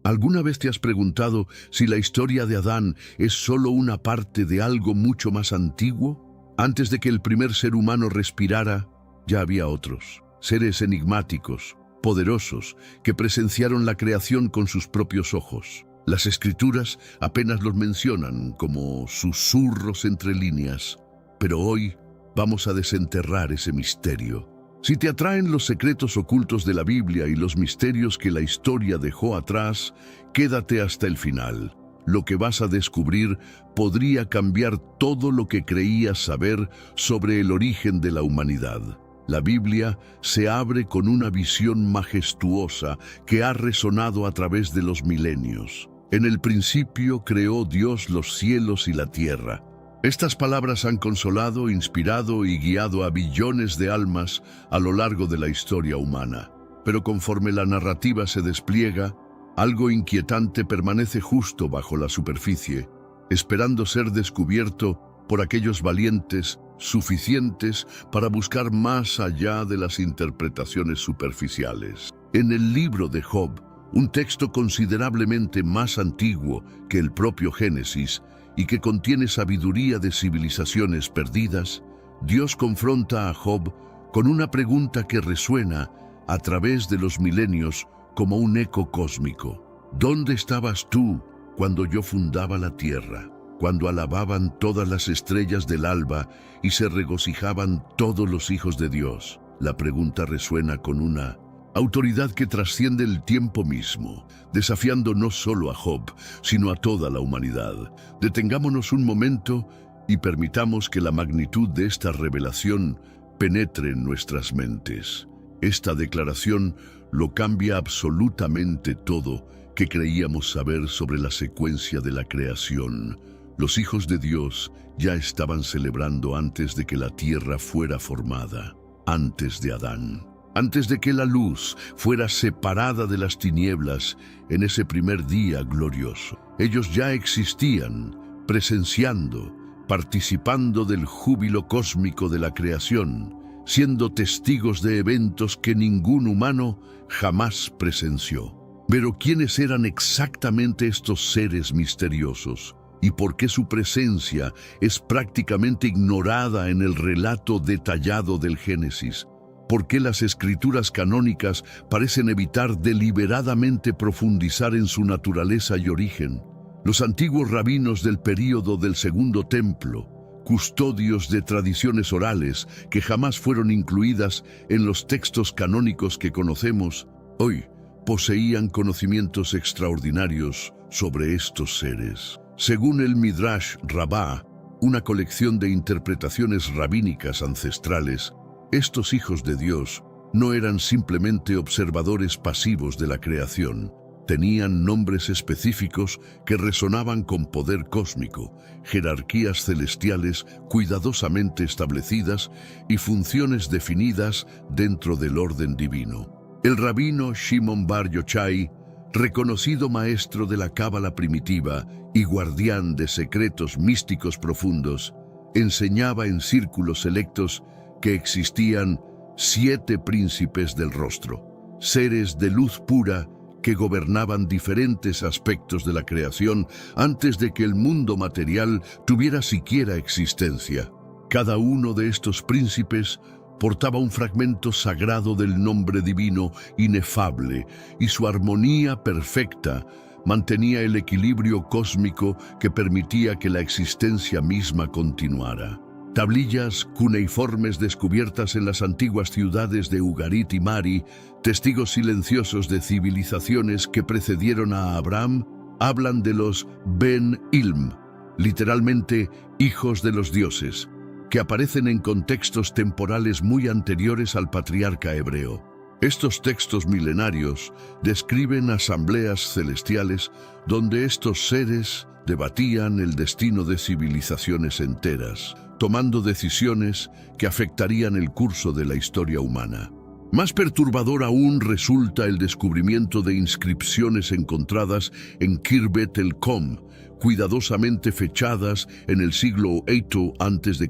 ¿Alguna vez te has preguntado si la historia de Adán es solo una parte de algo mucho más antiguo? Antes de que el primer ser humano respirara, ya había otros, seres enigmáticos, poderosos, que presenciaron la creación con sus propios ojos. Las Escrituras apenas los mencionan como susurros entre líneas, pero hoy vamos a desenterrar ese misterio. Si te atraen los secretos ocultos de la Biblia y los misterios que la historia dejó atrás, quédate hasta el final. Lo que vas a descubrir podría cambiar todo lo que creías saber sobre el origen de la humanidad. La Biblia se abre con una visión majestuosa que ha resonado a través de los milenios. En el principio creó Dios los cielos y la tierra. Estas palabras han consolado, inspirado y guiado a billones de almas a lo largo de la historia humana. Pero conforme la narrativa se despliega, algo inquietante permanece justo bajo la superficie, esperando ser descubierto por aquellos valientes suficientes para buscar más allá de las interpretaciones superficiales. En el libro de Job, un texto considerablemente más antiguo que el propio Génesis, y que contiene sabiduría de civilizaciones perdidas, Dios confronta a Job con una pregunta que resuena a través de los milenios como un eco cósmico. ¿Dónde estabas tú cuando yo fundaba la tierra, cuando alababan todas las estrellas del alba y se regocijaban todos los hijos de Dios? La pregunta resuena con una autoridad que trasciende el tiempo mismo, desafiando no solo a Job, sino a toda la humanidad. Detengámonos un momento y permitamos que la magnitud de esta revelación penetre en nuestras mentes. Esta declaración lo cambia absolutamente todo que creíamos saber sobre la secuencia de la creación. Los hijos de Dios ya estaban celebrando antes de que la tierra fuera formada, antes de Adán. Antes de que la luz fuera separada de las tinieblas en ese primer día glorioso. Ellos ya existían, presenciando, participando del júbilo cósmico de la creación, siendo testigos de eventos que ningún humano jamás presenció. Pero ¿quiénes eran exactamente estos seres misteriosos? ¿Y por qué su presencia es prácticamente ignorada en el relato detallado del Génesis? ¿Por qué las escrituras canónicas parecen evitar deliberadamente profundizar en su naturaleza y origen? Los antiguos rabinos del período del Segundo Templo, custodios de tradiciones orales que jamás fueron incluidas en los textos canónicos que conocemos, hoy poseían conocimientos extraordinarios sobre estos seres. Según el Midrash Rabbah, una colección de interpretaciones rabínicas ancestrales, estos hijos de Dios no eran simplemente observadores pasivos de la creación. Tenían nombres específicos que resonaban con poder cósmico, jerarquías celestiales cuidadosamente establecidas y funciones definidas dentro del orden divino. El rabino Shimon Bar Yochai, reconocido maestro de la cábala primitiva y guardián de secretos místicos profundos, enseñaba en círculos selectos que existían 7 príncipes del rostro, seres de luz pura que gobernaban diferentes aspectos de la creación antes de que el mundo material tuviera siquiera existencia. Cada uno de estos príncipes portaba un fragmento sagrado del nombre divino inefable, y su armonía perfecta mantenía el equilibrio cósmico que permitía que la existencia misma continuara. Tablillas cuneiformes descubiertas en las antiguas ciudades de Ugarit y Mari, testigos silenciosos de civilizaciones que precedieron a Abraham, hablan de los Ben Ilm, literalmente hijos de los dioses, que aparecen en contextos temporales muy anteriores al patriarca hebreo. Estos textos milenarios describen asambleas celestiales donde estos seres debatían el destino de civilizaciones enteras, tomando decisiones que afectarían el curso de la historia humana. Más perturbador aún resulta el descubrimiento de inscripciones encontradas en Khirbet el-Kom, cuidadosamente fechadas en el siglo VIII a.C.,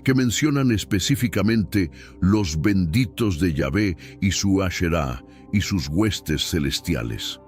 que mencionan específicamente los benditos de Yahvé y su Asherá y sus huestes celestiales.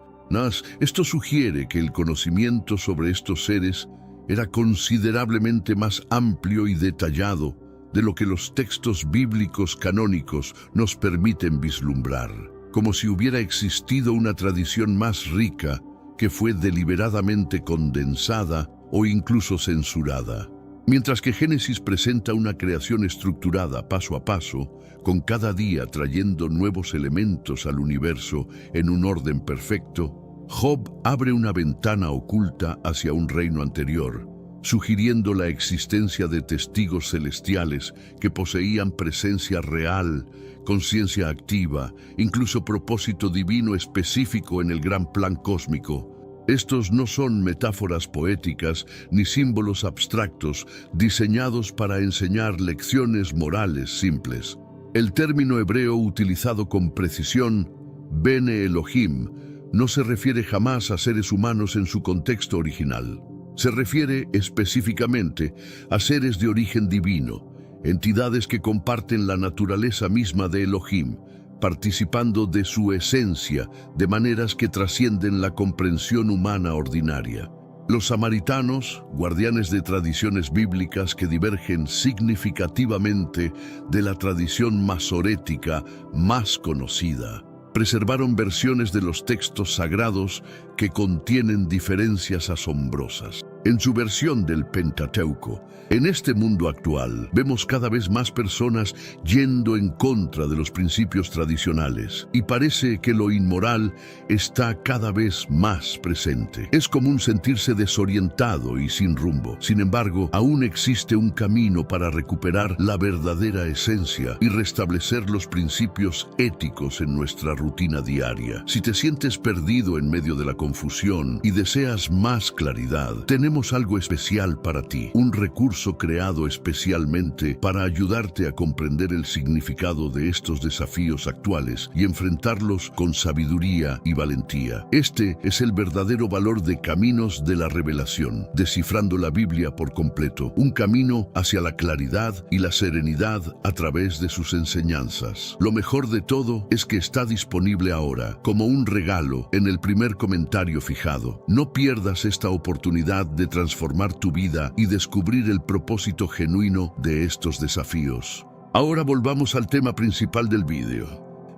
Esto sugiere que el conocimiento sobre estos seres era considerablemente más amplio y detallado de lo que los textos bíblicos canónicos nos permiten vislumbrar, como si hubiera existido una tradición más rica que fue deliberadamente condensada o incluso censurada. Mientras que Génesis presenta una creación estructurada paso a paso, con cada día trayendo nuevos elementos al universo en un orden perfecto, Job abre una ventana oculta hacia un reino anterior, sugiriendo la existencia de testigos celestiales que poseían presencia real, conciencia activa, incluso propósito divino específico en el gran plan cósmico. Estos no son metáforas poéticas ni símbolos abstractos diseñados para enseñar lecciones morales simples. El término hebreo utilizado con precisión, Bene Elohim, no se refiere jamás a seres humanos en su contexto original. Se refiere específicamente a seres de origen divino, entidades que comparten la naturaleza misma de Elohim, participando de su esencia de maneras que trascienden la comprensión humana ordinaria. Los samaritanos, guardianes de tradiciones bíblicas que divergen significativamente de la tradición masorética más conocida, preservaron versiones de los textos sagrados que contienen diferencias asombrosas. en su versión del Pentateuco. En este mundo actual, vemos cada vez más personas yendo en contra de los principios tradicionales y parece que lo inmoral está cada vez más presente. Es común sentirse desorientado y sin rumbo. Sin embargo, aún existe un camino para recuperar la verdadera esencia y restablecer los principios éticos en nuestra rutina diaria. Si te sientes perdido en medio de la confusión y deseas más claridad, tenemos algo especial para ti, un recurso creado especialmente para ayudarte a comprender el significado de estos desafíos actuales y enfrentarlos con sabiduría y valentía. Este es el verdadero valor de Caminos de la Revelación, descifrando la Biblia por completo, un camino hacia la claridad y la serenidad a través de sus enseñanzas. Lo mejor de todo es que está disponible ahora, como un regalo, en el primer comentario fijado. No pierdas esta oportunidad de transformar tu vida y descubrir el propósito genuino de estos desafíos. Ahora volvamos al tema principal del vídeo.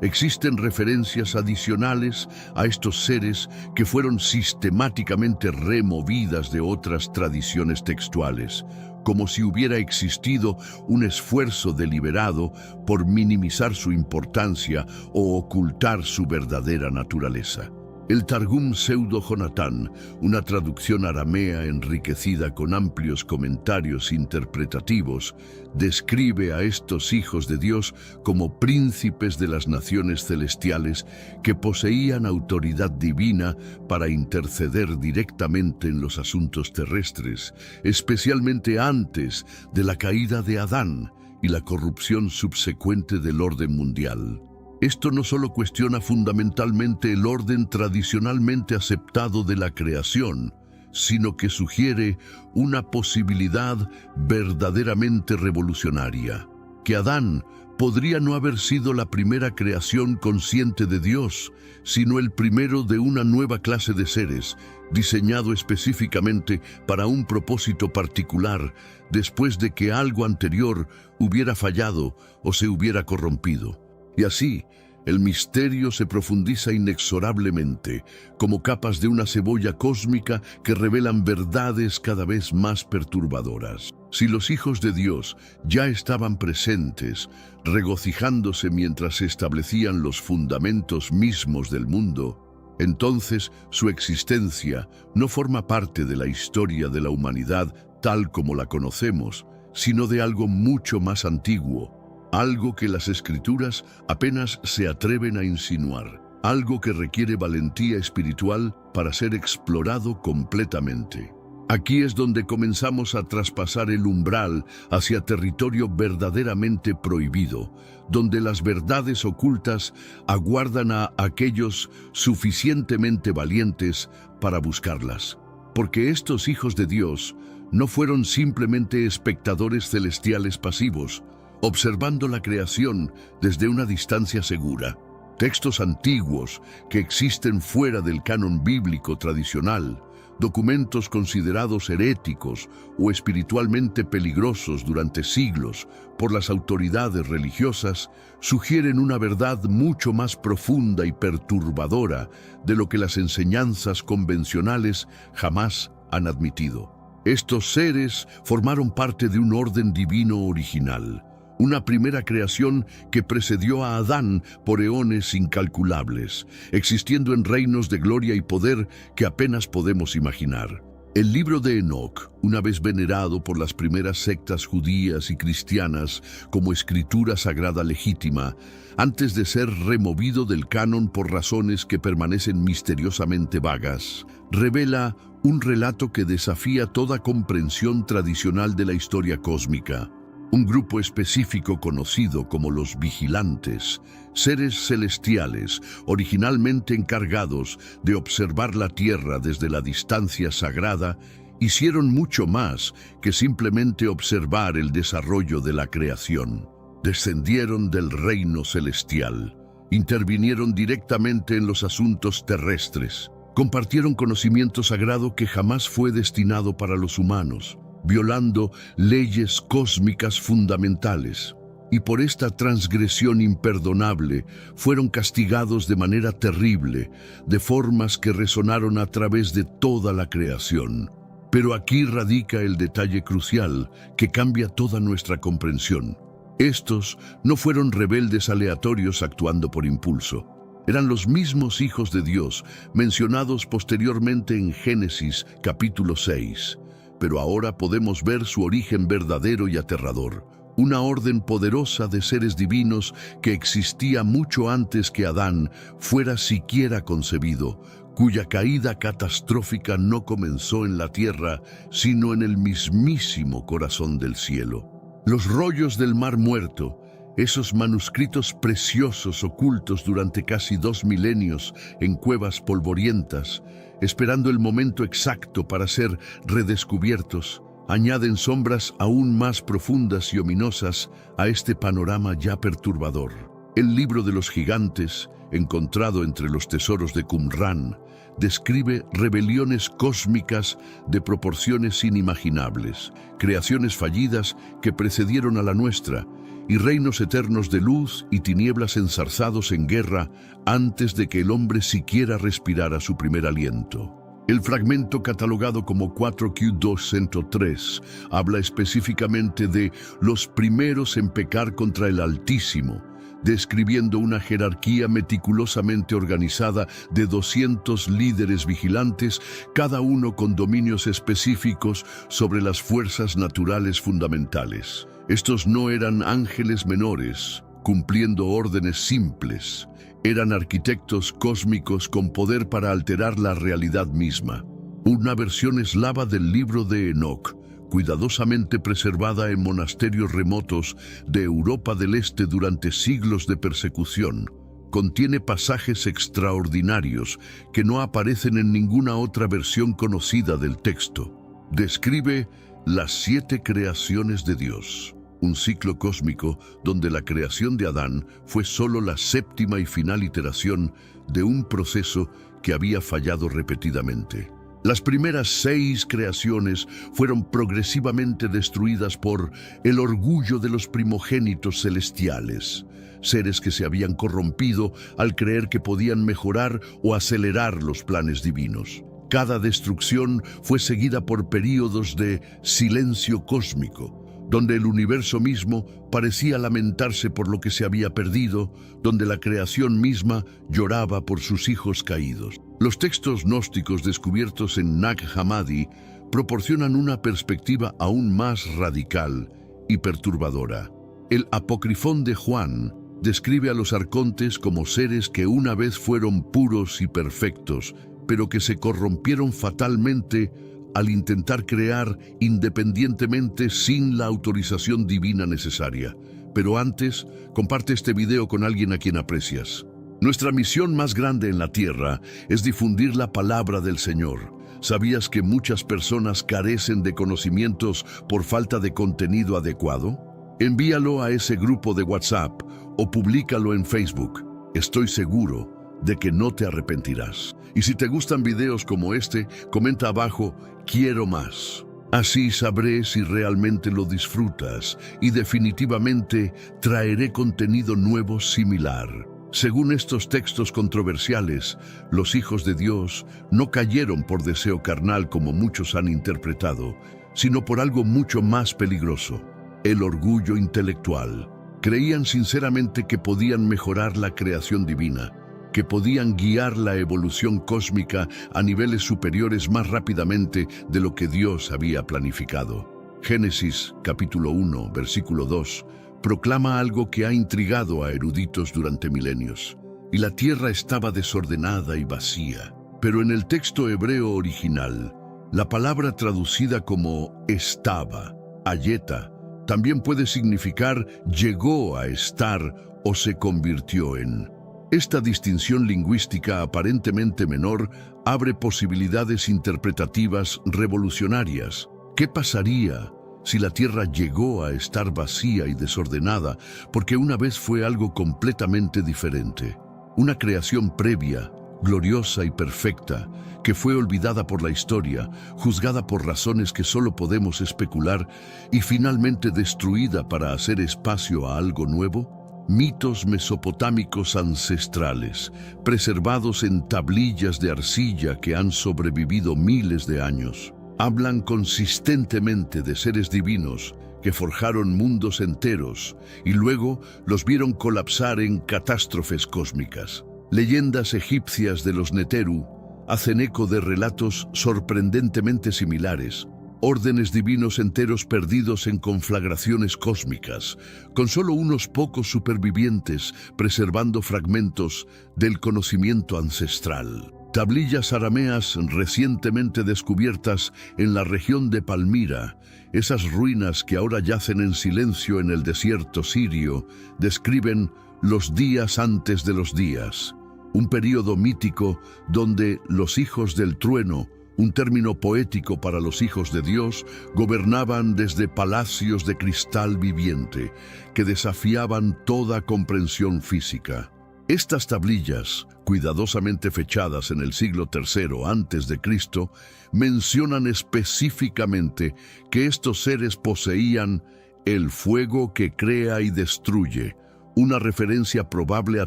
Existen referencias adicionales a estos seres que fueron sistemáticamente removidas de otras tradiciones textuales, como si hubiera existido un esfuerzo deliberado por minimizar su importancia o ocultar su verdadera naturaleza. El Targum Pseudo-Jonatán, una traducción aramea enriquecida con amplios comentarios interpretativos, describe a estos hijos de Dios como príncipes de las naciones celestiales que poseían autoridad divina para interceder directamente en los asuntos terrestres, especialmente antes de la caída de Adán y la corrupción subsecuente del orden mundial. Esto no solo cuestiona fundamentalmente el orden tradicionalmente aceptado de la creación, sino que sugiere una posibilidad verdaderamente revolucionaria, que Adán podría no haber sido la primera creación consciente de Dios, sino el primero de una nueva clase de seres, diseñado específicamente para un propósito particular, después de que algo anterior hubiera fallado o se hubiera corrompido. Y así, el misterio se profundiza inexorablemente, como capas de una cebolla cósmica que revelan verdades cada vez más perturbadoras. Si los hijos de Dios ya estaban presentes, regocijándose mientras se establecían los fundamentos mismos del mundo, entonces su existencia no forma parte de la historia de la humanidad tal como la conocemos, sino de algo mucho más antiguo, algo que las Escrituras apenas se atreven a insinuar, algo que requiere valentía espiritual para ser explorado completamente. Aquí es donde comenzamos a traspasar el umbral hacia territorio verdaderamente prohibido, donde las verdades ocultas aguardan a aquellos suficientemente valientes para buscarlas. Porque estos hijos de Dios no fueron simplemente espectadores celestiales pasivos, observando la creación desde una distancia segura. Textos antiguos que existen fuera del canon bíblico tradicional, documentos considerados heréticos o espiritualmente peligrosos durante siglos por las autoridades religiosas, sugieren una verdad mucho más profunda y perturbadora de lo que las enseñanzas convencionales jamás han admitido. Estos seres formaron parte de un orden divino original, una primera creación que precedió a Adán por eones incalculables, existiendo en reinos de gloria y poder que apenas podemos imaginar. El libro de Enoc, una vez venerado por las primeras sectas judías y cristianas como escritura sagrada legítima, antes de ser removido del canon por razones que permanecen misteriosamente vagas, revela un relato que desafía toda comprensión tradicional de la historia cósmica. Un grupo específico conocido como los vigilantes, seres celestiales originalmente encargados de observar la Tierra desde la distancia sagrada, hicieron mucho más que simplemente observar el desarrollo de la creación. Descendieron del reino celestial, intervinieron directamente en los asuntos terrestres, compartieron conocimiento sagrado que jamás fue destinado para los humanos, violando leyes cósmicas fundamentales, y por esta transgresión imperdonable fueron castigados de manera terrible, de formas que resonaron a través de toda la creación. Pero aquí radica el detalle crucial que cambia toda nuestra comprensión. Estos no fueron rebeldes aleatorios actuando por impulso. Eran los mismos hijos de Dios mencionados posteriormente en Génesis capítulo 6. Pero ahora podemos ver su origen verdadero y aterrador. Una orden poderosa de seres divinos que existía mucho antes que Adán fuera siquiera concebido, cuya caída catastrófica no comenzó en la tierra, sino en el mismísimo corazón del cielo. Los rollos del Mar Muerto, esos manuscritos preciosos ocultos durante casi 2 milenios en cuevas polvorientas, esperando el momento exacto para ser redescubiertos, añaden sombras aún más profundas y ominosas a este panorama ya perturbador. El libro de los gigantes, encontrado entre los tesoros de Qumran, describe rebeliones cósmicas de proporciones inimaginables, creaciones fallidas que precedieron a la nuestra, y reinos eternos de luz y tinieblas enzarzados en guerra antes de que el hombre siquiera respirara su primer aliento. El fragmento catalogado como 4Q203 habla específicamente de los primeros en pecar contra el Altísimo, describiendo una jerarquía meticulosamente organizada de 200 líderes vigilantes, cada uno con dominios específicos sobre las fuerzas naturales fundamentales. Estos no eran ángeles menores, cumpliendo órdenes simples. Eran arquitectos cósmicos con poder para alterar la realidad misma. Una versión eslava del libro de Enoc, cuidadosamente preservada en monasterios remotos de Europa del Este durante siglos de persecución, contiene pasajes extraordinarios que no aparecen en ninguna otra versión conocida del texto. Describe las 7 creaciones de Dios, un ciclo cósmico donde la creación de Adán fue solo la 7ª y final iteración de un proceso que había fallado repetidamente. Las primeras 6 creaciones fueron progresivamente destruidas por el orgullo de los primogénitos celestiales, seres que se habían corrompido al creer que podían mejorar o acelerar los planes divinos. Cada destrucción fue seguida por períodos de silencio cósmico, donde el universo mismo parecía lamentarse por lo que se había perdido, donde la creación misma lloraba por sus hijos caídos. Los textos gnósticos descubiertos en Nag Hammadi proporcionan una perspectiva aún más radical y perturbadora. El Apocrifón de Juan describe a los arcontes como seres que una vez fueron puros y perfectos, pero que se corrompieron fatalmente al intentar crear independientemente sin la autorización divina necesaria. Pero antes, comparte este video con alguien a quien aprecias. Nuestra misión más grande en la tierra es difundir la palabra del Señor. ¿Sabías que muchas personas carecen de conocimientos por falta de contenido adecuado? Envíalo a ese grupo de WhatsApp o públicalo en Facebook. Estoy seguro de que no te arrepentirás. Y si te gustan videos como este, comenta abajo, quiero más. Así sabré si realmente lo disfrutas y definitivamente traeré contenido nuevo similar. Según estos textos controversiales, los hijos de Dios no cayeron por deseo carnal como muchos han interpretado, sino por algo mucho más peligroso, el orgullo intelectual. Creían sinceramente que podían mejorar la creación divina, que podían guiar la evolución cósmica a niveles superiores más rápidamente de lo que Dios había planificado. Génesis, capítulo 1, versículo 2, proclama algo que ha intrigado a eruditos durante milenios. Y la tierra estaba desordenada y vacía. Pero en el texto hebreo original, la palabra traducida como estaba, ayeta, también puede significar llegó a estar o se convirtió en. Esta distinción lingüística aparentemente menor abre posibilidades interpretativas revolucionarias. ¿Qué pasaría si la tierra llegó a estar vacía y desordenada porque una vez fue algo completamente diferente? Una creación previa, gloriosa y perfecta, que fue olvidada por la historia, juzgada por razones que solo podemos especular y finalmente destruida para hacer espacio a algo nuevo. Mitos mesopotámicos ancestrales, preservados en tablillas de arcilla que han sobrevivido miles de años. Hablan consistentemente de seres divinos que forjaron mundos enteros y luego los vieron colapsar en catástrofes cósmicas. Leyendas egipcias de los Neteru hacen eco de relatos sorprendentemente similares, órdenes divinos enteros perdidos en conflagraciones cósmicas, con solo unos pocos supervivientes preservando fragmentos del conocimiento ancestral. Tablillas arameas recientemente descubiertas en la región de Palmira, esas ruinas que ahora yacen en silencio en el desierto sirio, describen los días antes de los días, un período mítico donde los hijos del trueno, un término poético para los hijos de Dios, gobernaban desde palacios de cristal viviente que desafiaban toda comprensión física. Estas tablillas, cuidadosamente fechadas en el siglo III a.C., mencionan específicamente que estos seres poseían el fuego que crea y destruye, una referencia probable a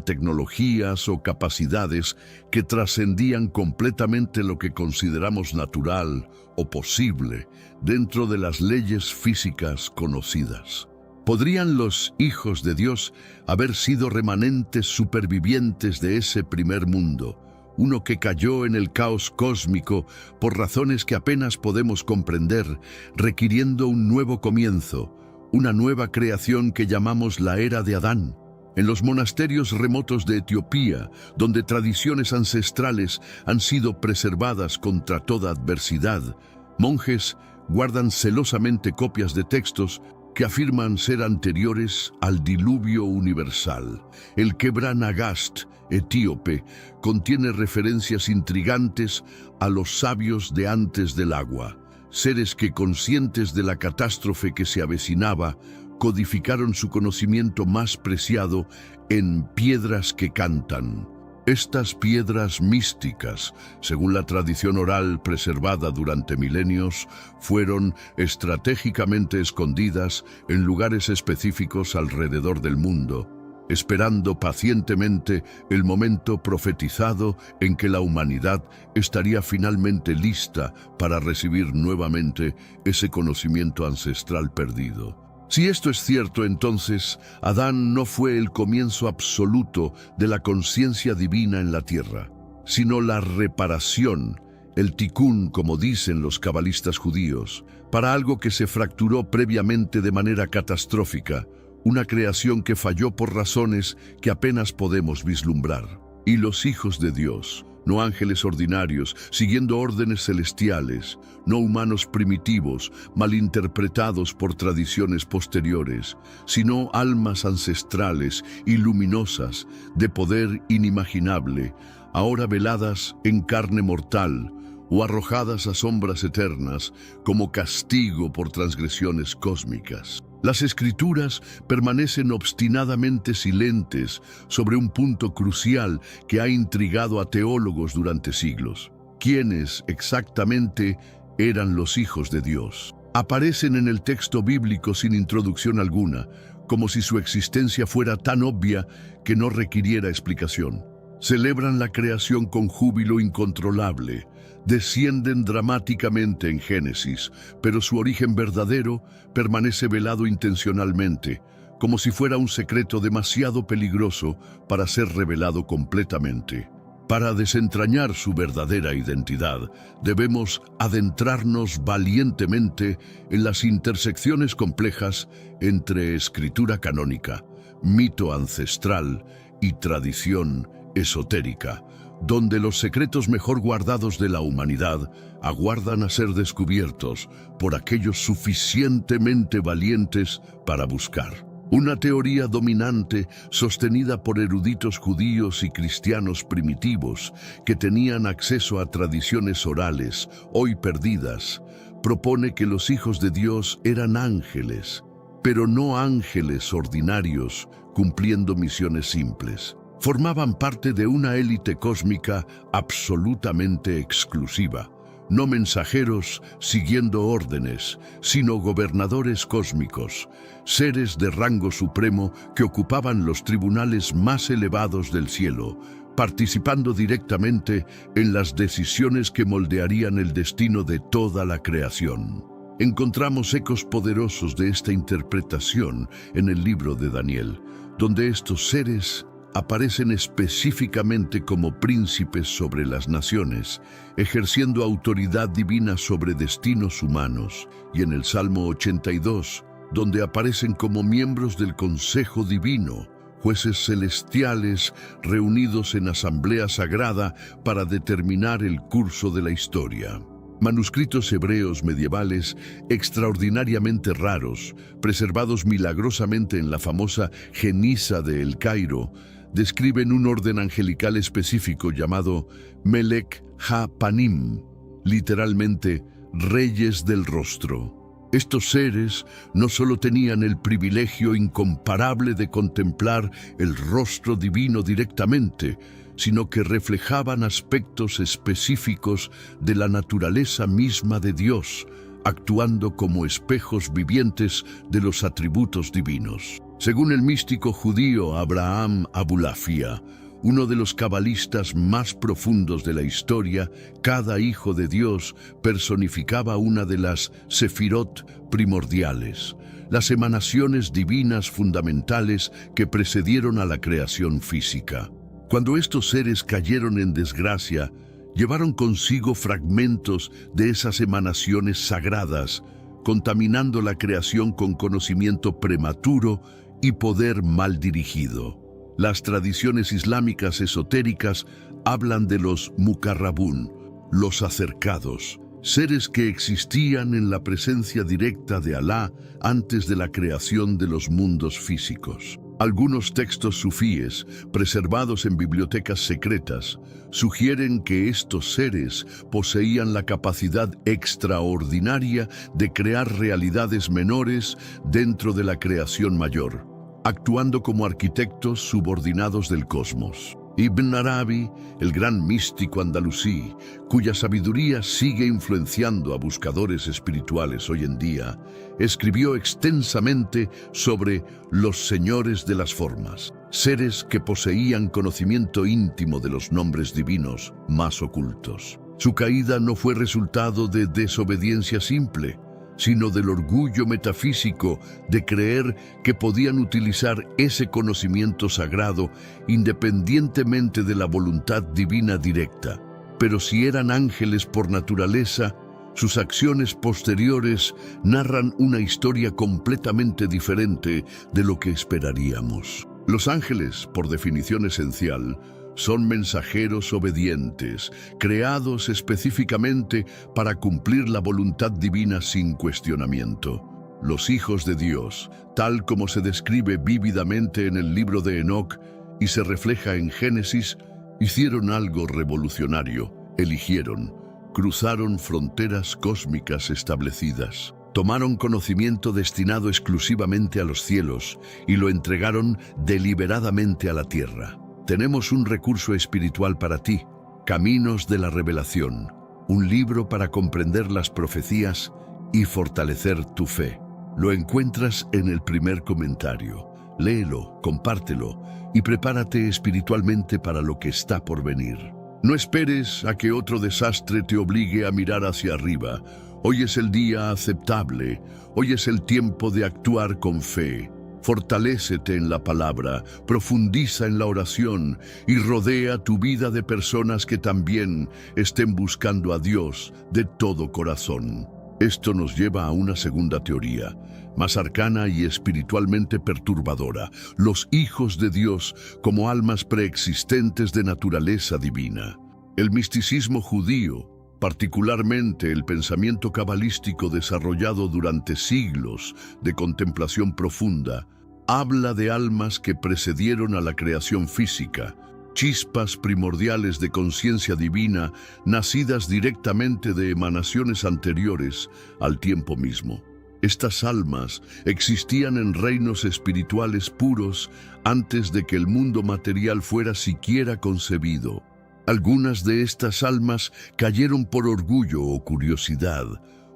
tecnologías o capacidades que trascendían completamente lo que consideramos natural o posible dentro de las leyes físicas conocidas. ¿Podrían los hijos de Dios haber sido remanentes supervivientes de ese primer mundo, uno que cayó en el caos cósmico por razones que apenas podemos comprender, requiriendo un nuevo comienzo, una nueva creación que llamamos la era de Adán? En los monasterios remotos de Etiopía, donde tradiciones ancestrales han sido preservadas contra toda adversidad, monjes guardan celosamente copias de textos que afirman ser anteriores al diluvio universal. El Kebra Nagast etíope contiene referencias intrigantes a los sabios de antes del agua, seres que, conscientes de la catástrofe que se avecinaba, codificaron su conocimiento más preciado en piedras que cantan. Estas piedras místicas, según la tradición oral preservada durante milenios, fueron estratégicamente escondidas en lugares específicos alrededor del mundo, esperando pacientemente el momento profetizado en que la humanidad estaría finalmente lista para recibir nuevamente ese conocimiento ancestral perdido. Si esto es cierto, entonces Adán no fue el comienzo absoluto de la conciencia divina en la tierra, sino la reparación, el tikkun, como dicen los cabalistas judíos, para algo que se fracturó previamente de manera catastrófica, una creación que falló por razones que apenas podemos vislumbrar. Y los hijos de Dios, no ángeles ordinarios, siguiendo órdenes celestiales, no humanos primitivos, malinterpretados por tradiciones posteriores, sino almas ancestrales y luminosas, de poder inimaginable, ahora veladas en carne mortal, o arrojadas a sombras eternas como castigo por transgresiones cósmicas. Las Escrituras permanecen obstinadamente silentes sobre un punto crucial que ha intrigado a teólogos durante siglos. ¿Quiénes exactamente eran los hijos de Dios? Aparecen en el texto bíblico sin introducción alguna, como si su existencia fuera tan obvia que no requiriera explicación. Celebran la creación con júbilo incontrolable, descienden dramáticamente en Génesis, pero su origen verdadero permanece velado intencionalmente, como si fuera un secreto demasiado peligroso para ser revelado completamente. Para desentrañar su verdadera identidad, debemos adentrarnos valientemente en las intersecciones complejas entre escritura canónica, mito ancestral y tradición esotérica, donde los secretos mejor guardados de la humanidad aguardan a ser descubiertos por aquellos suficientemente valientes para buscar. Una teoría dominante sostenida por eruditos judíos y cristianos primitivos que tenían acceso a tradiciones orales, hoy perdidas, propone que los hijos de Dios eran ángeles, pero no ángeles ordinarios cumpliendo misiones simples. Formaban parte de una élite cósmica absolutamente exclusiva, no mensajeros siguiendo órdenes, sino gobernadores cósmicos, seres de rango supremo que ocupaban los tribunales más elevados del cielo, participando directamente en las decisiones que moldearían el destino de toda la creación. Encontramos ecos poderosos de esta interpretación en el libro de Daniel, donde estos seres aparecen específicamente como príncipes sobre las naciones, ejerciendo autoridad divina sobre destinos humanos, y en el Salmo 82, donde aparecen como miembros del Consejo Divino, jueces celestiales reunidos en asamblea sagrada para determinar el curso de la historia. Manuscritos hebreos medievales extraordinariamente raros, preservados milagrosamente en la famosa Genisa de El Cairo, describen un orden angelical específico llamado Melech Ha-Panim, literalmente reyes del rostro. Estos seres no solo tenían el privilegio incomparable de contemplar el rostro divino directamente, sino que reflejaban aspectos específicos de la naturaleza misma de Dios, actuando como espejos vivientes de los atributos divinos. Según el místico judío Abraham Abulafia, uno de los cabalistas más profundos de la historia, cada hijo de Dios personificaba una de las sefirot primordiales, las emanaciones divinas fundamentales que precedieron a la creación física. Cuando estos seres cayeron en desgracia, llevaron consigo fragmentos de esas emanaciones sagradas, contaminando la creación con conocimiento prematuro y poder mal dirigido. Las tradiciones islámicas esotéricas hablan de los muqarrabún, los acercados, seres que existían en la presencia directa de Alá antes de la creación de los mundos físicos. Algunos textos sufíes, preservados en bibliotecas secretas, sugieren que estos seres poseían la capacidad extraordinaria de crear realidades menores dentro de la creación mayor, actuando como arquitectos subordinados del cosmos. Ibn Arabi, el gran místico andalusí, cuya sabiduría sigue influenciando a buscadores espirituales hoy en día, escribió extensamente sobre los señores de las formas, seres que poseían conocimiento íntimo de los nombres divinos más ocultos. Su caída no fue resultado de desobediencia simple, sino del orgullo metafísico de creer que podían utilizar ese conocimiento sagrado independientemente de la voluntad divina directa. Pero si eran ángeles por naturaleza, sus acciones posteriores narran una historia completamente diferente de lo que esperaríamos. Los ángeles, por definición esencial, son mensajeros obedientes, creados específicamente para cumplir la voluntad divina sin cuestionamiento. Los hijos de Dios, tal como se describe vívidamente en el libro de Enoc y se refleja en Génesis, hicieron algo revolucionario, eligieron, cruzaron fronteras cósmicas establecidas. Tomaron conocimiento destinado exclusivamente a los cielos y lo entregaron deliberadamente a la tierra. Tenemos un recurso espiritual para ti, Caminos de la Revelación, un libro para comprender las profecías y fortalecer tu fe. Lo encuentras en el primer comentario. Léelo, compártelo y prepárate espiritualmente para lo que está por venir. No esperes a que otro desastre te obligue a mirar hacia arriba. Hoy es el día aceptable, hoy es el tiempo de actuar con fe. Fortalécete en la palabra, profundiza en la oración y rodea tu vida de personas que también estén buscando a Dios de todo corazón. Esto nos lleva a una segunda teoría, más arcana y espiritualmente perturbadora: los hijos de Dios como almas preexistentes de naturaleza divina. El misticismo judío, particularmente el pensamiento cabalístico desarrollado durante siglos de contemplación profunda, habla de almas que precedieron a la creación física, chispas primordiales de conciencia divina nacidas directamente de emanaciones anteriores al tiempo mismo. Estas almas existían en reinos espirituales puros antes de que el mundo material fuera siquiera concebido. Algunas de estas almas cayeron por orgullo o curiosidad,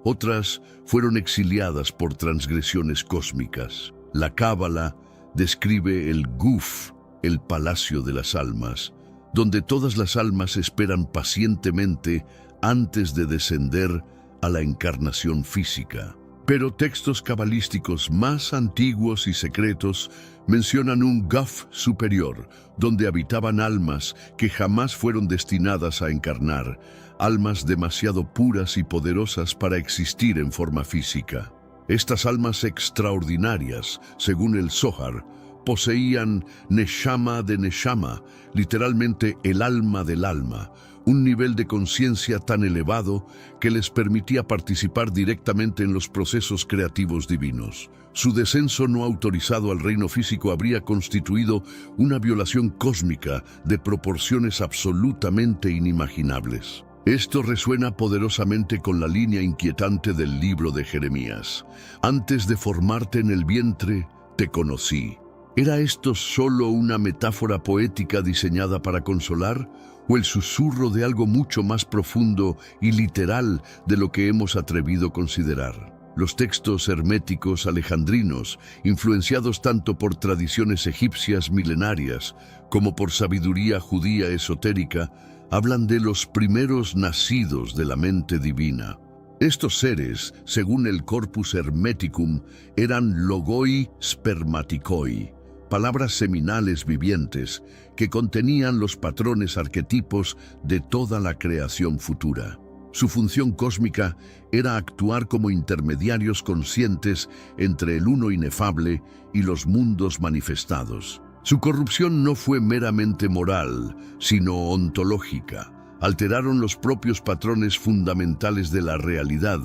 otras fueron exiliadas por transgresiones cósmicas. La Cábala describe el Guf, el palacio de las almas, donde todas las almas esperan pacientemente antes de descender a la encarnación física. Pero textos cabalísticos más antiguos y secretos mencionan un Guf superior, donde habitaban almas que jamás fueron destinadas a encarnar, almas demasiado puras y poderosas para existir en forma física. Estas almas extraordinarias, según el Zohar, poseían Neshama de Neshama, literalmente el alma del alma, un nivel de conciencia tan elevado que les permitía participar directamente en los procesos creativos divinos. Su descenso no autorizado al reino físico habría constituido una violación cósmica de proporciones absolutamente inimaginables. Esto resuena poderosamente con la línea inquietante del libro de Jeremías. Antes de formarte en el vientre, te conocí. ¿Era esto solo una metáfora poética diseñada para consolar, o el susurro de algo mucho más profundo y literal de lo que hemos atrevido a considerar? Los textos herméticos alejandrinos, influenciados tanto por tradiciones egipcias milenarias como por sabiduría judía esotérica, hablan de los primeros nacidos de la mente divina. Estos seres, según el Corpus Hermeticum, eran logoi spermaticoi, palabras seminales vivientes que contenían los patrones arquetipos de toda la creación futura. Su función cósmica era actuar como intermediarios conscientes entre el uno inefable y los mundos manifestados. Su corrupción no fue meramente moral, sino ontológica. Alteraron los propios patrones fundamentales de la realidad,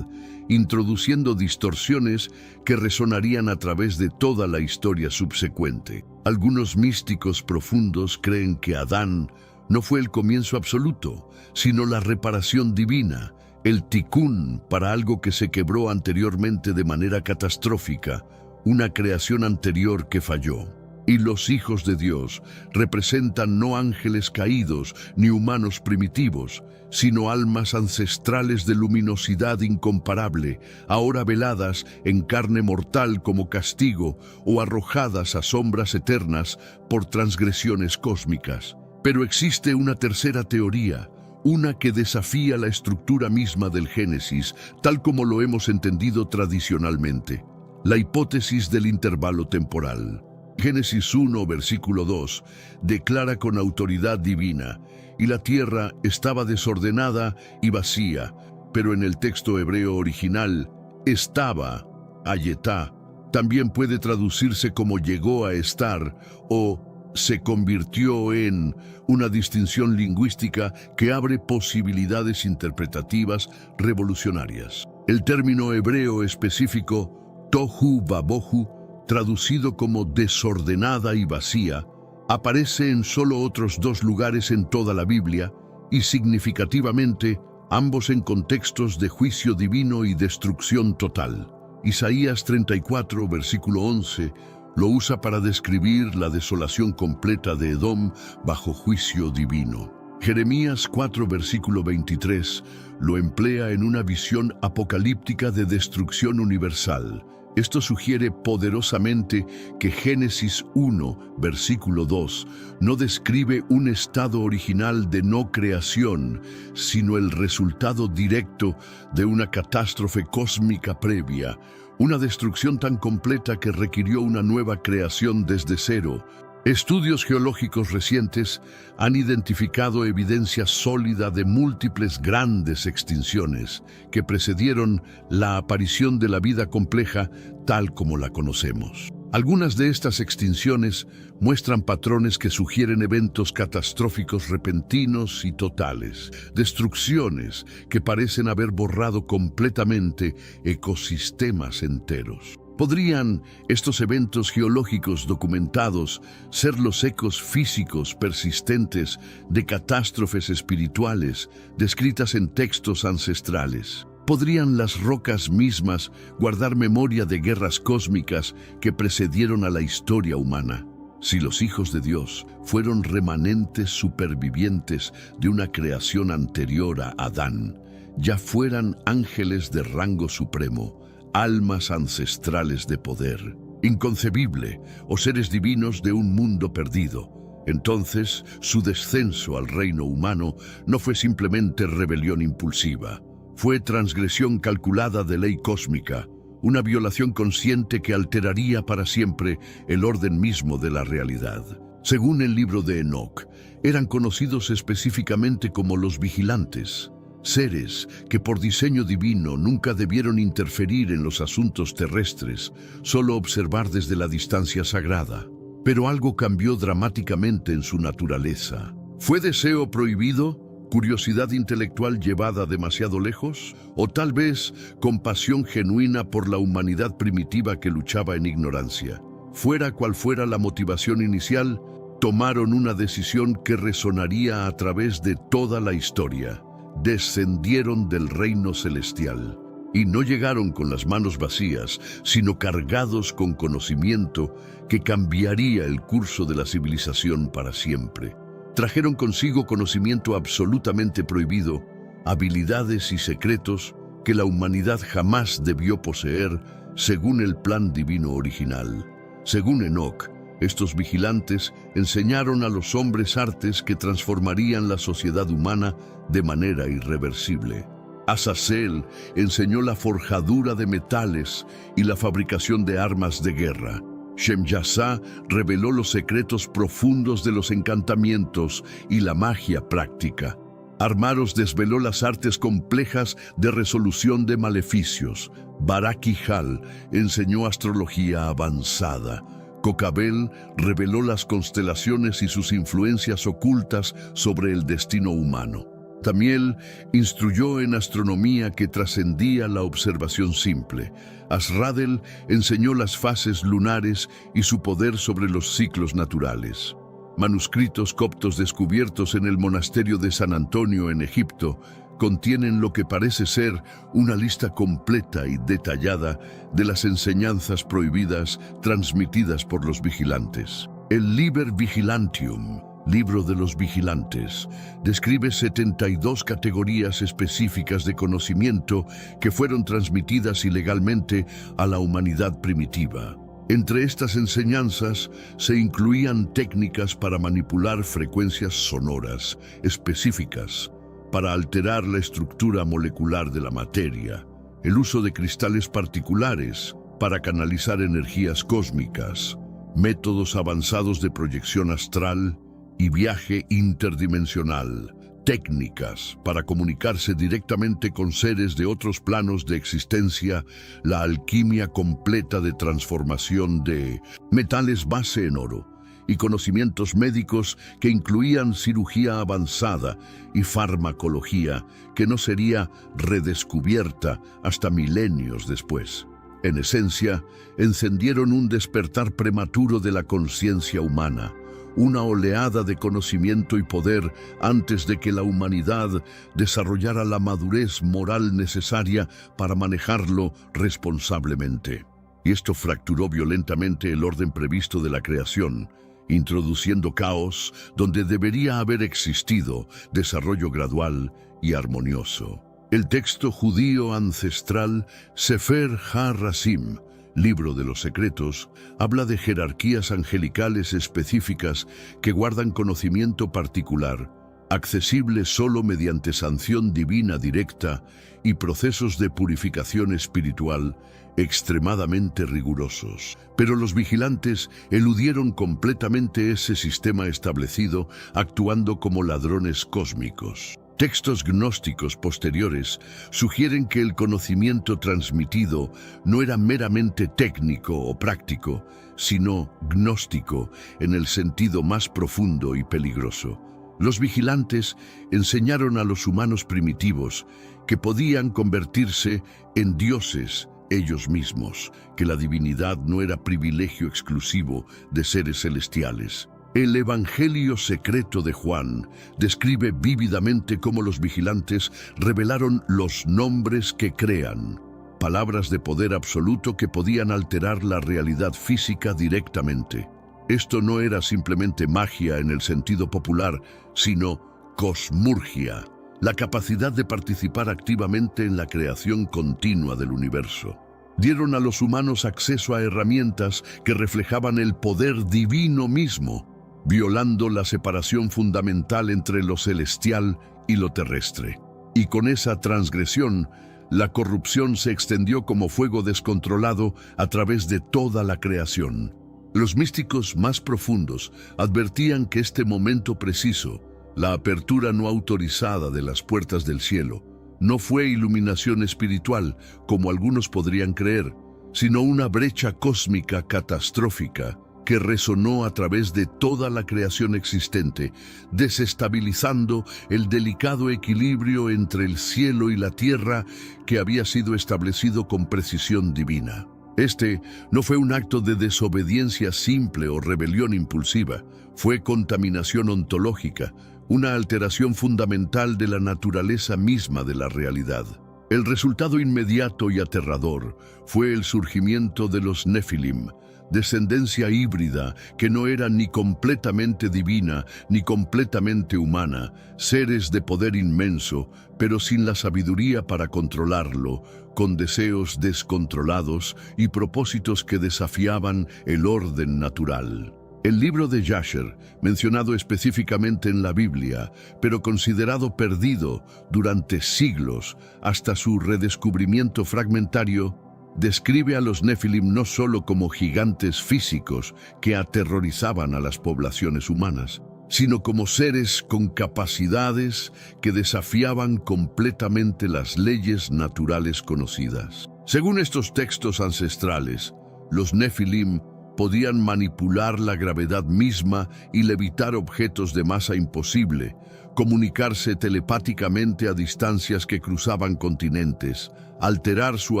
introduciendo distorsiones que resonarían a través de toda la historia subsecuente. Algunos místicos profundos creen que Adán no fue el comienzo absoluto, sino la reparación divina, el tikkun para algo que se quebró anteriormente de manera catastrófica, una creación anterior que falló. Y los hijos de Dios representan no ángeles caídos ni humanos primitivos, sino almas ancestrales de luminosidad incomparable, ahora veladas en carne mortal como castigo o arrojadas a sombras eternas por transgresiones cósmicas. Pero existe una tercera teoría, una que desafía la estructura misma del Génesis, tal como lo hemos entendido tradicionalmente, la hipótesis del intervalo temporal. Génesis 1, versículo 2, declara con autoridad divina, y la tierra estaba desordenada y vacía, pero en el texto hebreo original, estaba, ayetá, también puede traducirse como llegó a estar o se convirtió en, una distinción lingüística que abre posibilidades interpretativas revolucionarias. El término hebreo específico, tohu vabohu, traducido como desordenada y vacía, aparece en solo otros dos lugares en toda la Biblia y significativamente ambos en contextos de juicio divino y destrucción total. Isaías 34, versículo 11, lo usa para describir la desolación completa de Edom bajo juicio divino. Jeremías 4, versículo 23, lo emplea en una visión apocalíptica de destrucción universal. Esto sugiere poderosamente que Génesis 1, versículo 2, no describe un estado original de no creación, sino el resultado directo de una catástrofe cósmica previa, una destrucción tan completa que requirió una nueva creación desde cero. Estudios geológicos recientes han identificado evidencia sólida de múltiples grandes extinciones que precedieron la aparición de la vida compleja tal como la conocemos. Algunas de estas extinciones muestran patrones que sugieren eventos catastróficos repentinos y totales, destrucciones que parecen haber borrado completamente ecosistemas enteros. ¿Podrían estos eventos geológicos documentados ser los ecos físicos persistentes de catástrofes espirituales descritas en textos ancestrales? ¿Podrían las rocas mismas guardar memoria de guerras cósmicas que precedieron a la historia humana? Si los hijos de Dios fueron remanentes supervivientes de una creación anterior a Adán, ya fueran ángeles de rango supremo, almas ancestrales de poder, inconcebible, o seres divinos de un mundo perdido, Entonces, su descenso al reino humano no fue simplemente rebelión impulsiva, fue transgresión calculada de ley cósmica, una violación consciente que alteraría para siempre el orden mismo de la realidad. Según el libro de Enoc, eran conocidos específicamente como los vigilantes, seres que por diseño divino nunca debieron interferir en los asuntos terrestres, solo observar desde la distancia sagrada. Pero algo cambió dramáticamente en su naturaleza. ¿Fue deseo prohibido? ¿Curiosidad intelectual llevada demasiado lejos? ¿O tal vez compasión genuina por la humanidad primitiva que luchaba en ignorancia? Fuera cual fuera la motivación inicial, tomaron una decisión que resonaría a través de toda la historia. Descendieron del reino celestial. Y no llegaron con las manos vacías, sino cargados con conocimiento que cambiaría el curso de la civilización para siempre. Trajeron consigo conocimiento absolutamente prohibido, habilidades y secretos que la humanidad jamás debió poseer según el plan divino original. Según Enoc, estos vigilantes enseñaron a los hombres artes que transformarían la sociedad humana de manera irreversible. Azazel enseñó la forjadura de metales y la fabricación de armas de guerra. Shemyasá reveló los secretos profundos de los encantamientos y la magia práctica. Armaros desveló las artes complejas de resolución de maleficios. Barak-Hal enseñó astrología avanzada. Cocabel reveló las constelaciones y sus influencias ocultas sobre el destino humano. Tamiel instruyó en astronomía que trascendía la observación simple. Asradel enseñó las fases lunares y su poder sobre los ciclos naturales. Manuscritos coptos descubiertos en el monasterio de San Antonio en Egipto contienen lo que parece ser una lista completa y detallada de las enseñanzas prohibidas transmitidas por los vigilantes. El Liber Vigilantium, Libro de los Vigilantes, describe 72 categorías específicas de conocimiento que fueron transmitidas ilegalmente a la humanidad primitiva. Entre estas enseñanzas se incluían técnicas para manipular frecuencias sonoras específicas, para alterar la estructura molecular de la materia, el uso de cristales particulares para canalizar energías cósmicas, métodos avanzados de proyección astral y viaje interdimensional, técnicas para comunicarse directamente con seres de otros planos de existencia, la alquimia completa de transformación de metales base en oro, y conocimientos médicos que incluían cirugía avanzada y farmacología que no sería redescubierta hasta milenios después. En esencia, encendieron un despertar prematuro de la conciencia humana, una oleada de conocimiento y poder antes de que la humanidad desarrollara la madurez moral necesaria para manejarlo responsablemente. Y esto fracturó violentamente el orden previsto de la creación, introduciendo caos donde debería haber existido desarrollo gradual y armonioso. El texto judío ancestral Sefer HaRasim, Libro de los Secretos, habla de jerarquías angelicales específicas que guardan conocimiento particular, accesible solo mediante sanción divina directa y procesos de purificación espiritual extremadamente rigurosos. Pero los vigilantes eludieron completamente ese sistema establecido, actuando como ladrones cósmicos. Textos gnósticos posteriores sugieren que el conocimiento transmitido no era meramente técnico o práctico, sino gnóstico en el sentido más profundo y peligroso. Los vigilantes enseñaron a los humanos primitivos que podían convertirse en dioses ellos mismos, que la divinidad no era privilegio exclusivo de seres celestiales. El Evangelio secreto de Juan describe vívidamente cómo los vigilantes revelaron los nombres que crean, palabras de poder absoluto que podían alterar la realidad física directamente. Esto no era simplemente magia en el sentido popular, sino cosmurgia, la capacidad de participar activamente en la creación continua del universo. Dieron a los humanos acceso a herramientas que reflejaban el poder divino mismo. violando la separación fundamental entre lo celestial y lo terrestre. Y con esa transgresión, la corrupción se extendió como fuego descontrolado a través de toda la creación. Los místicos más profundos advertían que este momento preciso, la apertura no autorizada de las puertas del cielo, no fue iluminación espiritual, como algunos podrían creer, sino una brecha cósmica catastrófica que resonó a través de toda la creación existente, desestabilizando el delicado equilibrio entre el cielo y la tierra que había sido establecido con precisión divina. Este no fue un acto de desobediencia simple o rebelión impulsiva, fue contaminación ontológica, una alteración fundamental de la naturaleza misma de la realidad. El resultado inmediato y aterrador fue el surgimiento de los Nefilim, descendencia híbrida que no era ni completamente divina ni completamente humana, seres de poder inmenso, pero sin la sabiduría para controlarlo, con deseos descontrolados y propósitos que desafiaban el orden natural. El libro de Jasher, mencionado específicamente en la Biblia, pero considerado perdido durante siglos hasta su redescubrimiento fragmentario, describe a los Nefilim no solo como gigantes físicos que aterrorizaban a las poblaciones humanas, sino como seres con capacidades que desafiaban completamente las leyes naturales conocidas. Según estos textos ancestrales, los Nefilim podían manipular la gravedad misma y levitar objetos de masa imposible, comunicarse telepáticamente a distancias que cruzaban continentes, alterar su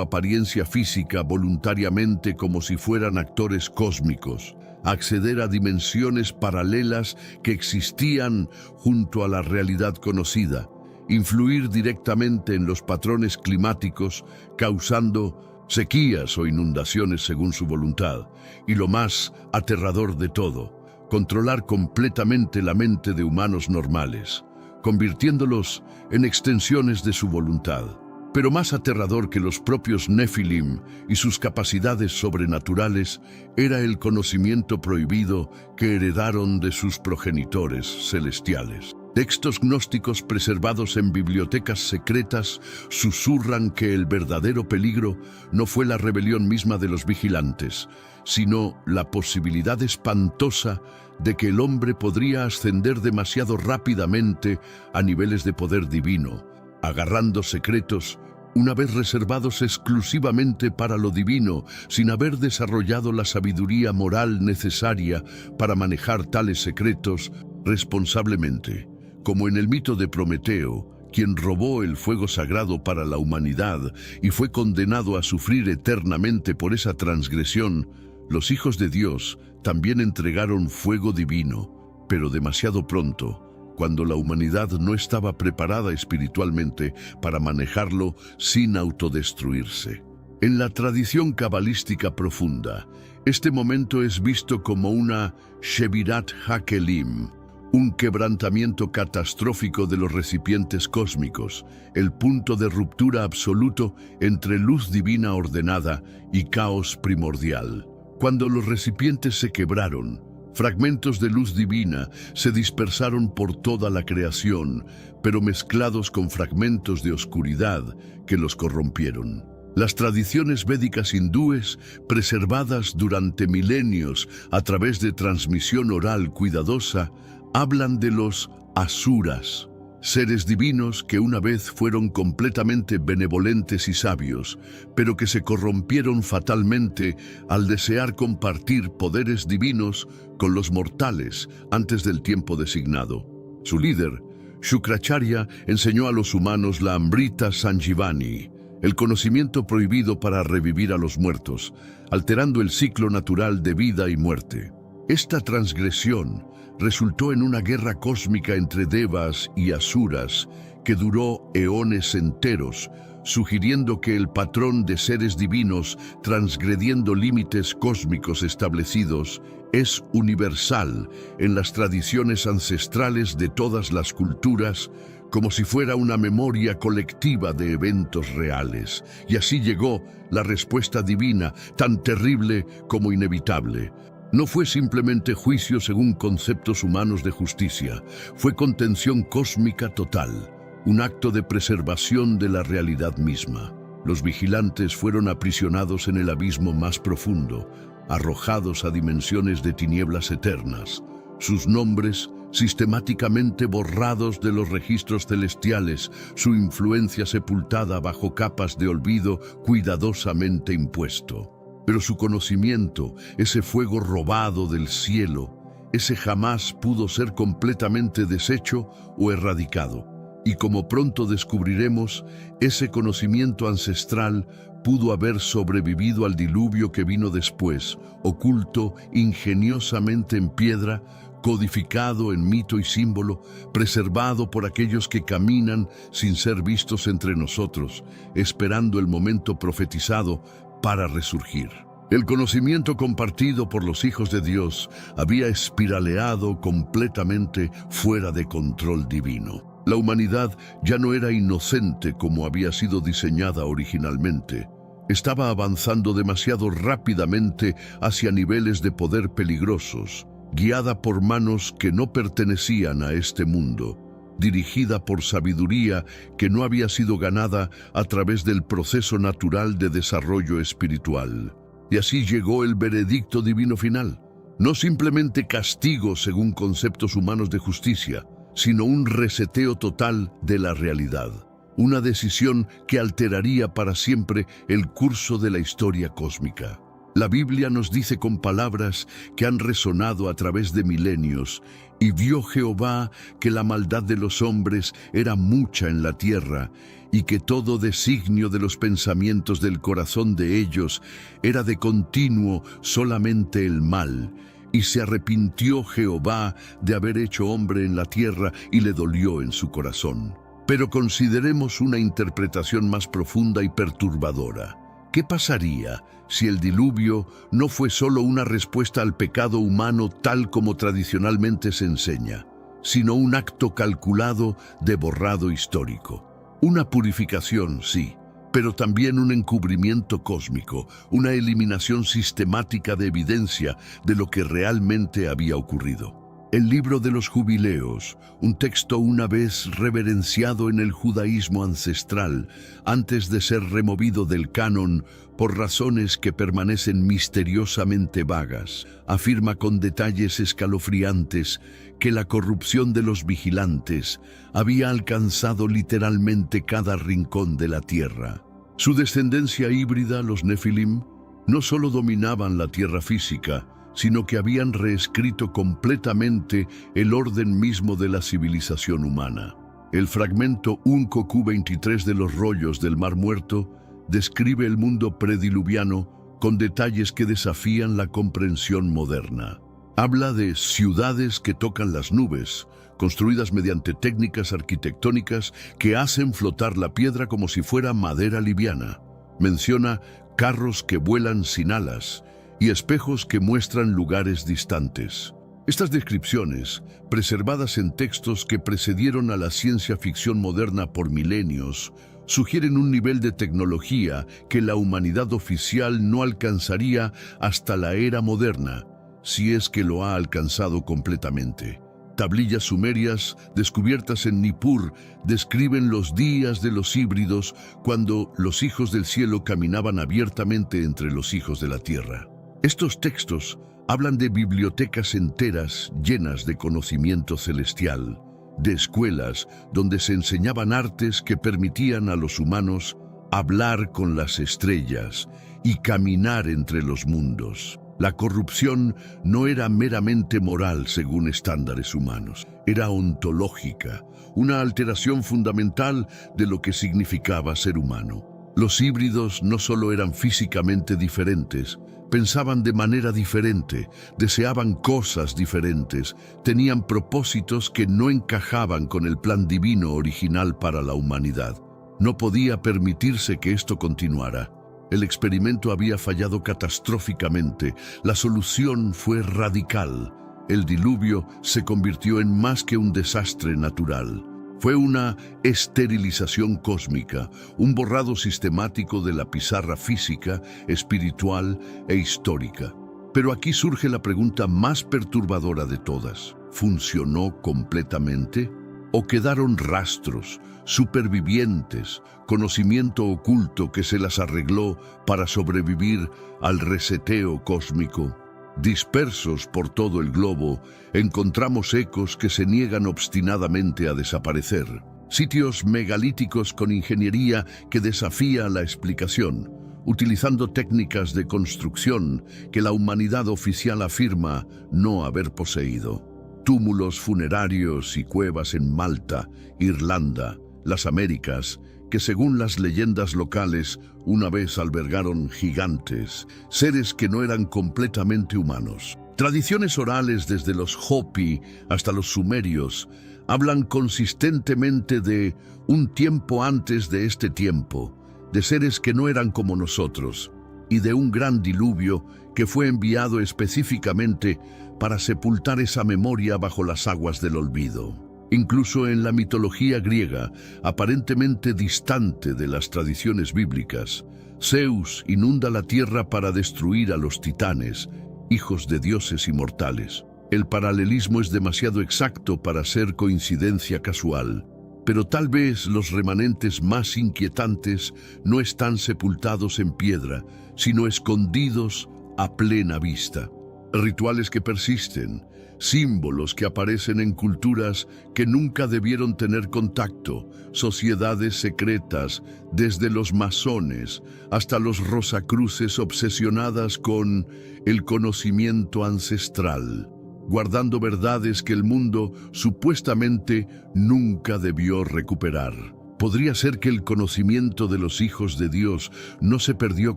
apariencia física voluntariamente como si fueran actores cósmicos, acceder a dimensiones paralelas que existían junto a la realidad conocida, influir directamente en los patrones climáticos, causando sequías o inundaciones según su voluntad, y lo más aterrador de todo, controlar completamente la mente de humanos normales, convirtiéndolos en extensiones de su voluntad. Pero más aterrador que los propios Nefilim y sus capacidades sobrenaturales era el conocimiento prohibido que heredaron de sus progenitores celestiales. Textos gnósticos preservados en bibliotecas secretas susurran que el verdadero peligro no fue la rebelión misma de los vigilantes, sino la posibilidad espantosa de que el hombre podría ascender demasiado rápidamente a niveles de poder divino, agarrando secretos una vez reservados exclusivamente para lo divino, sin haber desarrollado la sabiduría moral necesaria para manejar tales secretos responsablemente. Como en el mito de Prometeo, quien robó el fuego sagrado para la humanidad y fue condenado a sufrir eternamente por esa transgresión, los hijos de Dios también entregaron fuego divino, pero demasiado pronto, cuando la humanidad no estaba preparada espiritualmente para manejarlo sin autodestruirse. En la tradición cabalística profunda, este momento es visto como una Shebirat HaKelim, un quebrantamiento catastrófico de los recipientes cósmicos, el punto de ruptura absoluto entre luz divina ordenada y caos primordial. Cuando los recipientes se quebraron, fragmentos de luz divina se dispersaron por toda la creación, pero mezclados con fragmentos de oscuridad que los corrompieron. Las tradiciones védicas hindúes, preservadas durante milenios a través de transmisión oral cuidadosa, hablan de los asuras, seres divinos que una vez fueron completamente benevolentes y sabios, pero que se corrompieron fatalmente al desear compartir poderes divinos con los mortales antes del tiempo designado. Su líder, Shukracharya, enseñó a los humanos la Amrita Sanjivani, el conocimiento prohibido para revivir a los muertos, alterando el ciclo natural de vida y muerte. Esta transgresión resultó en una guerra cósmica entre devas y asuras que duró eones enteros, sugiriendo que el patrón de seres divinos transgrediendo límites cósmicos establecidos es universal en las tradiciones ancestrales de todas las culturas, como si fuera una memoria colectiva de eventos reales. Y así llegó la respuesta divina, tan terrible como inevitable. No fue simplemente juicio según conceptos humanos de justicia, fue contención cósmica total, un acto de preservación de la realidad misma. Los vigilantes fueron aprisionados en el abismo más profundo, arrojados a dimensiones de tinieblas eternas. Sus nombres sistemáticamente borrados de los registros celestiales, su influencia sepultada bajo capas de olvido cuidadosamente impuesto. Pero su conocimiento, ese fuego robado del cielo, ese jamás pudo ser completamente deshecho o erradicado. Y como pronto descubriremos, ese conocimiento ancestral pudo haber sobrevivido al diluvio que vino después, oculto ingeniosamente en piedra, codificado en mito y símbolo, preservado por aquellos que caminan sin ser vistos entre nosotros, esperando el momento profetizado para resurgir. El conocimiento compartido por los hijos de Dios había espiraleado completamente fuera de control divino. La humanidad ya no era inocente como había sido diseñada originalmente. Estaba avanzando demasiado rápidamente hacia niveles de poder peligrosos, guiada por manos que no pertenecían a este mundo, dirigida por sabiduría que no había sido ganada a través del proceso natural de desarrollo espiritual. Y así llegó el veredicto divino final, no simplemente castigo según conceptos humanos de justicia, sino un reseteo total de la realidad, una decisión que alteraría para siempre el curso de la historia cósmica. La Biblia nos dice con palabras que han resonado a través de milenios: y vio Jehová que la maldad de los hombres era mucha en la tierra, y que todo designio de los pensamientos del corazón de ellos era de continuo solamente el mal. Y se arrepintió Jehová de haber hecho hombre en la tierra, y le dolió en su corazón. Pero consideremos una interpretación más profunda y perturbadora. ¿Qué pasaría si el diluvio no fue solo una respuesta al pecado humano tal como tradicionalmente se enseña, sino un acto calculado de borrado histórico? Una purificación, sí, pero también un encubrimiento cósmico, una eliminación sistemática de evidencia de lo que realmente había ocurrido. El libro de los Jubileos, un texto una vez reverenciado en el judaísmo ancestral, antes de ser removido del canon por razones que permanecen misteriosamente vagas, afirma con detalles escalofriantes que la corrupción de los vigilantes había alcanzado literalmente cada rincón de la tierra. Su descendencia híbrida, los Nefilim, no solo dominaban la tierra física, sino que habían reescrito completamente el orden mismo de la civilización humana. El fragmento 1Q23 de los rollos del Mar Muerto describe el mundo prediluviano con detalles que desafían la comprensión moderna. Habla de ciudades que tocan las nubes, construidas mediante técnicas arquitectónicas que hacen flotar la piedra como si fuera madera liviana. Menciona carros que vuelan sin alas y espejos que muestran lugares distantes. Estas descripciones, preservadas en textos que precedieron a la ciencia ficción moderna por milenios, sugieren un nivel de tecnología que la humanidad oficial no alcanzaría hasta la era moderna, si es que lo ha alcanzado completamente. Tablillas sumerias descubiertas en Nippur describen los días de los híbridos cuando los hijos del cielo caminaban abiertamente entre los hijos de la tierra. Estos textos hablan de bibliotecas enteras llenas de conocimiento celestial, de escuelas donde se enseñaban artes que permitían a los humanos hablar con las estrellas y caminar entre los mundos. La corrupción no era meramente moral según estándares humanos, era ontológica, una alteración fundamental de lo que significaba ser humano. Los híbridos no solo eran físicamente diferentes, pensaban de manera diferente, deseaban cosas diferentes, tenían propósitos que no encajaban con el plan divino original para la humanidad. No podía permitirse que esto continuara. El experimento había fallado catastróficamente. La solución fue radical. El diluvio se convirtió en más que un desastre natural. Fue una esterilización cósmica, un borrado sistemático de la pizarra física, espiritual e histórica. Pero aquí surge la pregunta más perturbadora de todas. ¿Funcionó completamente? ¿O quedaron rastros, supervivientes, conocimiento oculto que se las arregló para sobrevivir al reseteo cósmico? Dispersos por todo el globo, encontramos ecos que se niegan obstinadamente a desaparecer. Sitios megalíticos con ingeniería que desafía la explicación, utilizando técnicas de construcción que la humanidad oficial afirma no haber poseído. Túmulos funerarios y cuevas en Malta, Irlanda, las Américas, que según las leyendas locales una vez albergaron gigantes, seres que no eran completamente humanos. Tradiciones orales desde los Hopi hasta los sumerios hablan consistentemente de un tiempo antes de este tiempo, de seres que no eran como nosotros, y de un gran diluvio que fue enviado específicamente para sepultar esa memoria bajo las aguas del olvido. Incluso en la mitología griega, aparentemente distante de las tradiciones bíblicas, Zeus inunda la tierra para destruir a los titanes, hijos de dioses inmortales. El paralelismo es demasiado exacto para ser coincidencia casual, pero tal vez los remanentes más inquietantes no están sepultados en piedra, sino escondidos a plena vista. Rituales que persisten, símbolos que aparecen en culturas que nunca debieron tener contacto, sociedades secretas, desde los masones hasta los rosacruces obsesionadas con el conocimiento ancestral, guardando verdades que el mundo supuestamente nunca debió recuperar. Podría ser que el conocimiento de los hijos de Dios no se perdió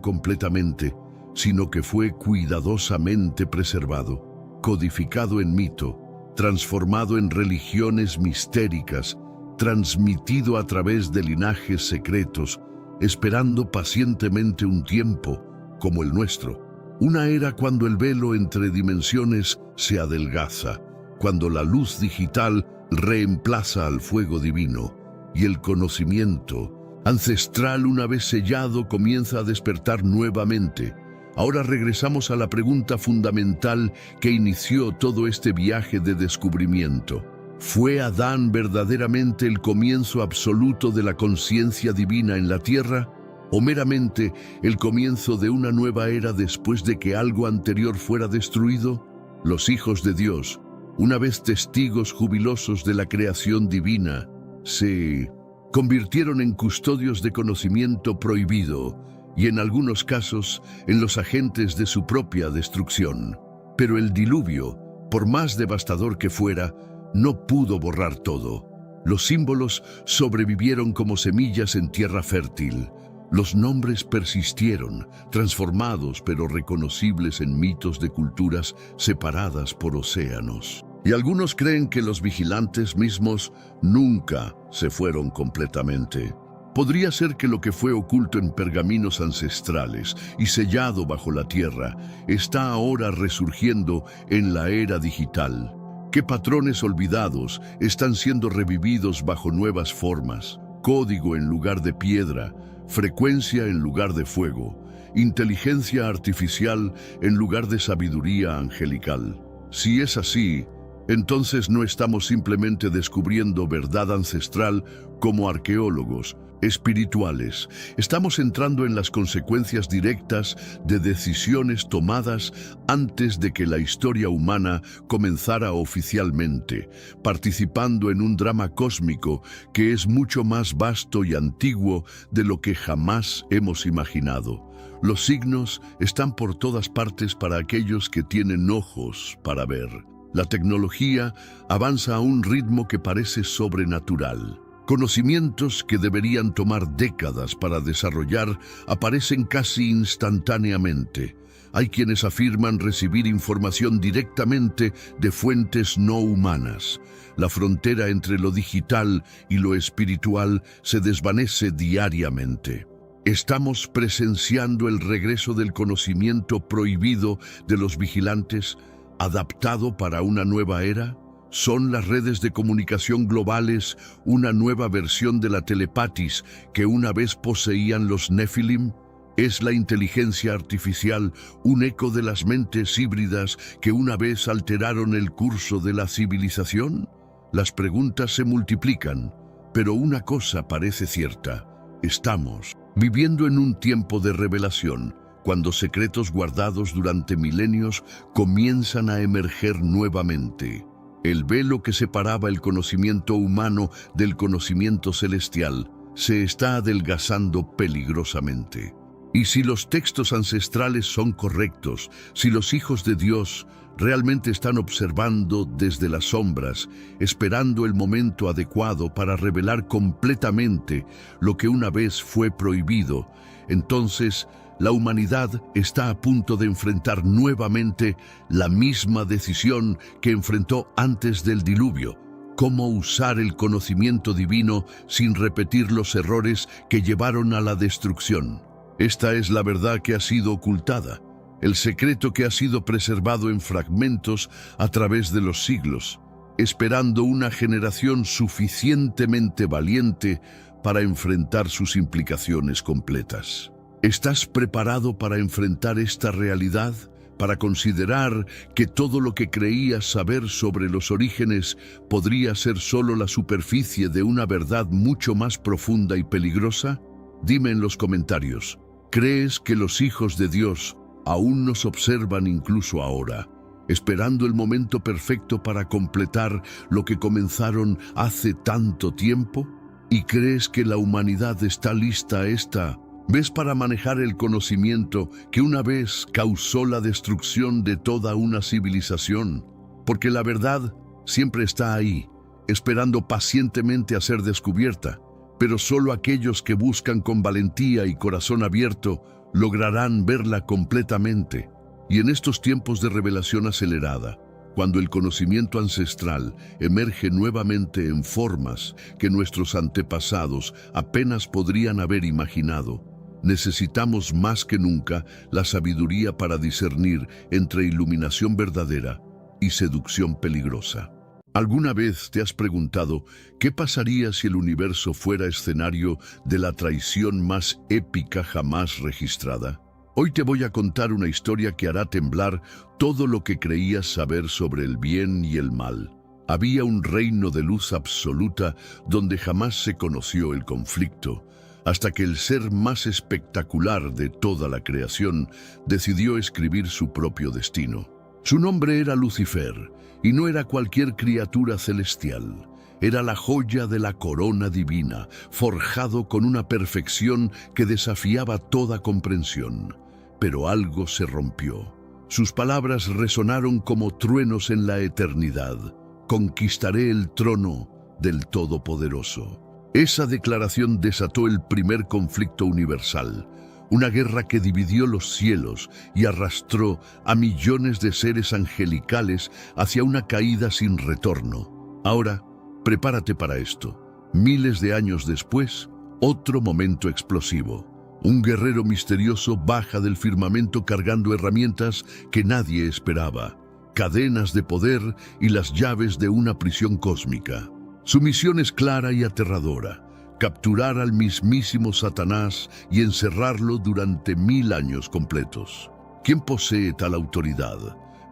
completamente, sino que fue cuidadosamente preservado, codificado en mito, transformado en religiones mistéricas, transmitido a través de linajes secretos, esperando pacientemente un tiempo como el nuestro, una era cuando el velo entre dimensiones se adelgaza, cuando la luz digital reemplaza al fuego divino y el conocimiento ancestral, una vez sellado, comienza a despertar nuevamente. Ahora regresamos a la pregunta fundamental que inició todo este viaje de descubrimiento. ¿Fue Adán verdaderamente el comienzo absoluto de la conciencia divina en la tierra? ¿O meramente el comienzo de una nueva era después de que algo anterior fuera destruido? Los hijos de Dios, una vez testigos jubilosos de la creación divina, se convirtieron en custodios de conocimiento prohibido, y en algunos casos en los agentes de su propia destrucción. Pero el diluvio, por más devastador que fuera, no pudo borrar todo. Los símbolos sobrevivieron como semillas en tierra fértil. Los nombres persistieron, transformados pero reconocibles en mitos de culturas separadas por océanos. Y algunos creen que los vigilantes mismos nunca se fueron completamente. Podría ser que lo que fue oculto en pergaminos ancestrales y sellado bajo la tierra está ahora resurgiendo en la era digital. ¿Qué patrones olvidados están siendo revividos bajo nuevas formas? Código en lugar de piedra, frecuencia en lugar de fuego, inteligencia artificial en lugar de sabiduría angelical. Si es así, entonces no estamos simplemente descubriendo verdad ancestral como arqueólogos espirituales. Estamos entrando en las consecuencias directas de decisiones tomadas antes de que la historia humana comenzara oficialmente, participando en un drama cósmico que es mucho más vasto y antiguo de lo que jamás hemos imaginado. Los signos están por todas partes para aquellos que tienen ojos para ver. La tecnología avanza a un ritmo que parece sobrenatural. Conocimientos que deberían tomar décadas para desarrollar aparecen casi instantáneamente. Hay quienes afirman recibir información directamente de fuentes no humanas. La frontera entre lo digital y lo espiritual se desvanece diariamente. ¿Estamos presenciando el regreso del conocimiento prohibido de los vigilantes, adaptado para una nueva era? ¿Son las redes de comunicación globales una nueva versión de la telepatis que una vez poseían los Nefilim? ¿Es la inteligencia artificial un eco de las mentes híbridas que una vez alteraron el curso de la civilización? Las preguntas se multiplican, pero una cosa parece cierta. Estamos viviendo en un tiempo de revelación, cuando secretos guardados durante milenios comienzan a emerger nuevamente. El velo que separaba el conocimiento humano del conocimiento celestial se está adelgazando peligrosamente. Y si los textos ancestrales son correctos, si los hijos de Dios realmente están observando desde las sombras, esperando el momento adecuado para revelar completamente lo que una vez fue prohibido, entonces la humanidad está a punto de enfrentar nuevamente la misma decisión que enfrentó antes del diluvio: cómo usar el conocimiento divino sin repetir los errores que llevaron a la destrucción. Esta es la verdad que ha sido ocultada, el secreto que ha sido preservado en fragmentos a través de los siglos, esperando una generación suficientemente valiente para enfrentar sus implicaciones completas. ¿Estás preparado para enfrentar esta realidad? Para considerar que todo lo que creías saber sobre los orígenes podría ser solo la superficie de una verdad mucho más profunda y peligrosa? Dime en los comentarios, ¿crees que los hijos de Dios aún nos observan incluso ahora, esperando el momento perfecto para completar lo que comenzaron hace tanto tiempo? ¿Y crees que la humanidad está lista a ¿ves para manejar el conocimiento que una vez causó la destrucción de toda una civilización? Porque la verdad siempre está ahí, esperando pacientemente a ser descubierta, pero solo aquellos que buscan con valentía y corazón abierto lograrán verla completamente. Y en estos tiempos de revelación acelerada, cuando el conocimiento ancestral emerge nuevamente en formas que nuestros antepasados apenas podrían haber imaginado, necesitamos más que nunca la sabiduría para discernir entre iluminación verdadera y seducción peligrosa. ¿Alguna vez te has preguntado qué pasaría si el universo fuera escenario de la traición más épica jamás registrada? Hoy te voy a contar una historia que hará temblar todo lo que creías saber sobre el bien y el mal. Había un reino de luz absoluta donde jamás se conoció el conflicto, hasta que el ser más espectacular de toda la creación decidió escribir su propio destino. Su nombre era Lucifer, y no era cualquier criatura celestial. Era la joya de la corona divina, forjado con una perfección que desafiaba toda comprensión. Pero algo se rompió. Sus palabras resonaron como truenos en la eternidad. Conquistaré el trono del Todopoderoso. Esa declaración desató el primer conflicto universal, una guerra que dividió los cielos y arrastró a millones de seres angelicales hacia una caída sin retorno. Ahora, prepárate para esto. Miles de años después, otro momento explosivo. Un guerrero misterioso baja del firmamento cargando herramientas que nadie esperaba, cadenas de poder y las llaves de una prisión cósmica. Su misión es clara y aterradora: capturar al mismísimo Satanás y encerrarlo durante 1000 años completos. ¿Quién posee tal autoridad?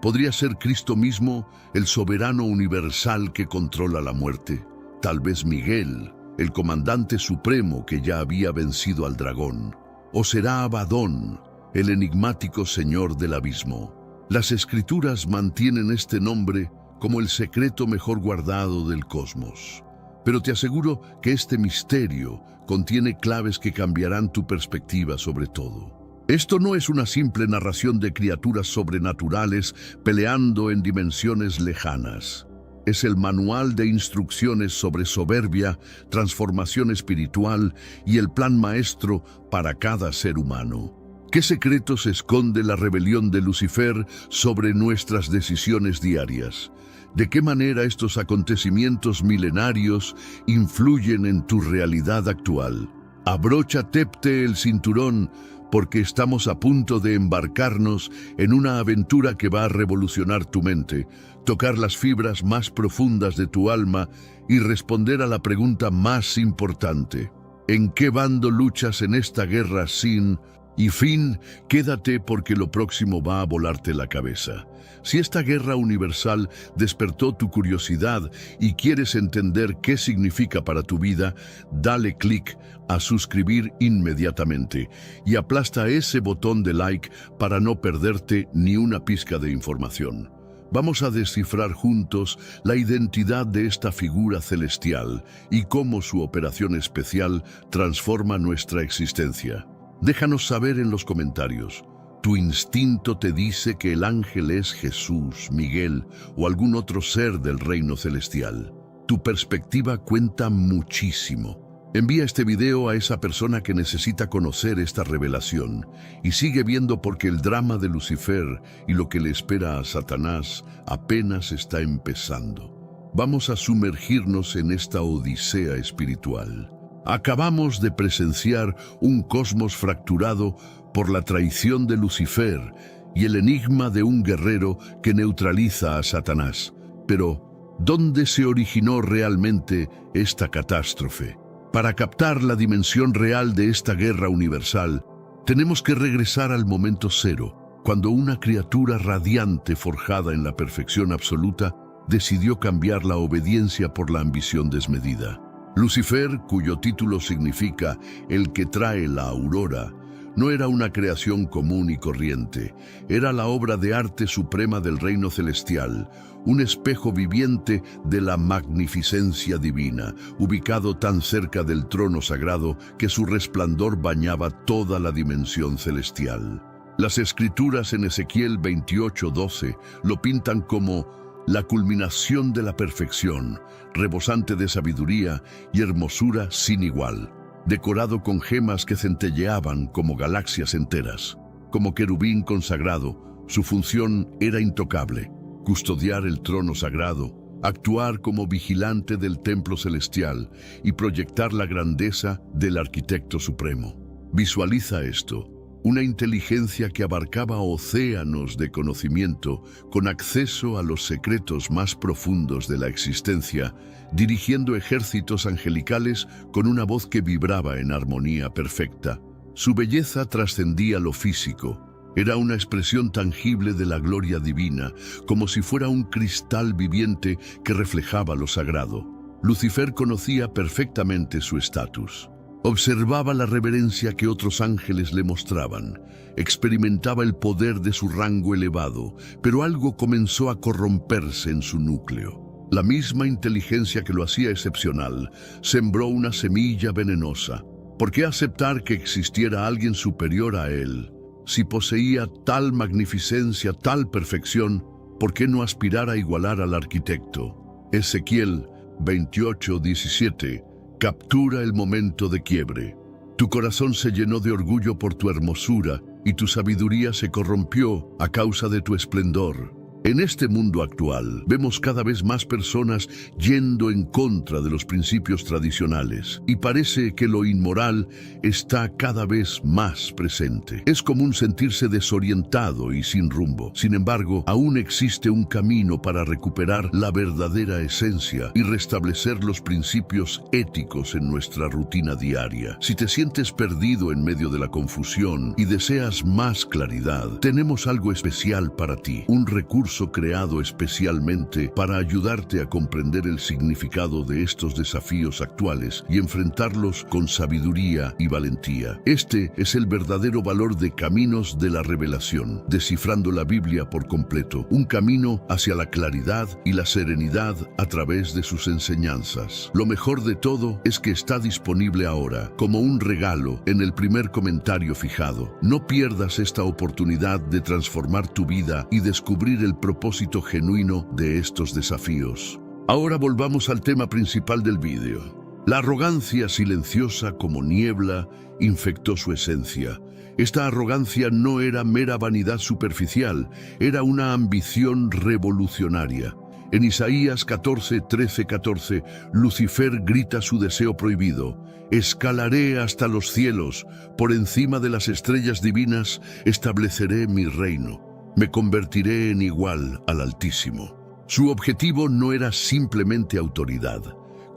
¿Podría ser Cristo mismo, el soberano universal que controla la muerte? Tal vez Miguel, el comandante supremo que ya había vencido al dragón. ¿O será Abadón, el enigmático señor del abismo? Las escrituras mantienen este nombre como el secreto mejor guardado del cosmos. Pero te aseguro que este misterio contiene claves que cambiarán tu perspectiva sobre todo. Esto no es una simple narración de criaturas sobrenaturales peleando en dimensiones lejanas. Es el manual de instrucciones sobre soberbia, transformación espiritual y el plan maestro para cada ser humano. ¿Qué secretos esconde la rebelión de Lucifer sobre nuestras decisiones diarias? ¿De qué manera estos acontecimientos milenarios influyen en tu realidad actual? Abróchate el cinturón, porque estamos a punto de embarcarnos en una aventura que va a revolucionar tu mente, tocar las fibras más profundas de tu alma y responder a la pregunta más importante: ¿en qué bando luchas en esta guerra sin Y fin, quédate porque lo próximo va a volarte la cabeza. Si esta guerra universal despertó tu curiosidad y quieres entender qué significa para tu vida, dale clic a suscribir inmediatamente y aplasta ese botón de like para no perderte ni una pizca de información. Vamos a descifrar juntos la identidad de esta figura celestial y cómo su operación especial transforma nuestra existencia. Déjanos saber en los comentarios. ¿Tu instinto te dice que el ángel es Jesús, Miguel o algún otro ser del reino celestial? Tu perspectiva cuenta muchísimo. Envía este video a esa persona que necesita conocer esta revelación y sigue viendo porque el drama de Lucifer y lo que le espera a Satanás apenas está empezando. Vamos a sumergirnos en esta odisea espiritual. Acabamos de presenciar un cosmos fracturado por la traición de Lucifer y el enigma de un guerrero que neutraliza a Satanás. Pero, ¿dónde se originó realmente esta catástrofe? Para captar la dimensión real de esta guerra universal, tenemos que regresar al momento cero, cuando una criatura radiante forjada en la perfección absoluta decidió cambiar la obediencia por la ambición desmedida. Lucifer, cuyo título significa el que trae la aurora, no era una creación común y corriente, era la obra de arte suprema del reino celestial, un espejo viviente de la magnificencia divina, ubicado tan cerca del trono sagrado que su resplandor bañaba toda la dimensión celestial. Las escrituras en Ezequiel 28:12 lo pintan como la culminación de la perfección, rebosante de sabiduría y hermosura sin igual, decorado con gemas que centelleaban como galaxias enteras. Como querubín consagrado, su función era intocable: custodiar el trono sagrado, actuar como vigilante del templo celestial y proyectar la grandeza del arquitecto supremo. Visualiza esto: una inteligencia que abarcaba océanos de conocimiento con acceso a los secretos más profundos de la existencia, dirigiendo ejércitos angelicales con una voz que vibraba en armonía perfecta. Su belleza trascendía lo físico. Era una expresión tangible de la gloria divina, como si fuera un cristal viviente que reflejaba lo sagrado. Lucifer conocía perfectamente su estatus. Observaba la reverencia que otros ángeles le mostraban, experimentaba el poder de su rango elevado, pero algo comenzó a corromperse en su núcleo. La misma inteligencia que lo hacía excepcional sembró una semilla venenosa. ¿Por qué aceptar que existiera alguien superior a él? Si poseía tal magnificencia, tal perfección, ¿por qué no aspirar a igualar al arquitecto? Ezequiel 28:17 captura el momento de quiebre. Tu corazón se llenó de orgullo por tu hermosura y tu sabiduría se corrompió a causa de tu esplendor. En este mundo actual, vemos cada vez más personas yendo en contra de los principios tradicionales y parece que lo inmoral está cada vez más presente. Es común sentirse desorientado y sin rumbo. Sin embargo, aún existe un camino para recuperar la verdadera esencia y restablecer los principios éticos en nuestra rutina diaria. Si te sientes perdido en medio de la confusión y deseas más claridad, tenemos algo especial para ti, un recurso creado especialmente para ayudarte a comprender el significado de estos desafíos actuales y enfrentarlos con sabiduría y valentía. Este es el verdadero valor de Caminos de la Revelación, descifrando la Biblia por completo, un camino hacia la claridad y la serenidad a través de sus enseñanzas. Lo mejor de todo es que está disponible ahora, como un regalo, en el primer comentario fijado. No pierdas esta oportunidad de transformar tu vida y descubrir el propósito genuino de estos desafíos. Ahora volvamos al tema principal del vídeo. La arrogancia silenciosa como niebla infectó su esencia. Esta arrogancia no era mera vanidad superficial, era una ambición revolucionaria. En Isaías 14:13-14, Lucifer grita su deseo prohibido: escalaré hasta los cielos, por encima de las estrellas divinas estableceré mi reino. Me convertiré en igual al Altísimo. Su objetivo no era simplemente autoridad.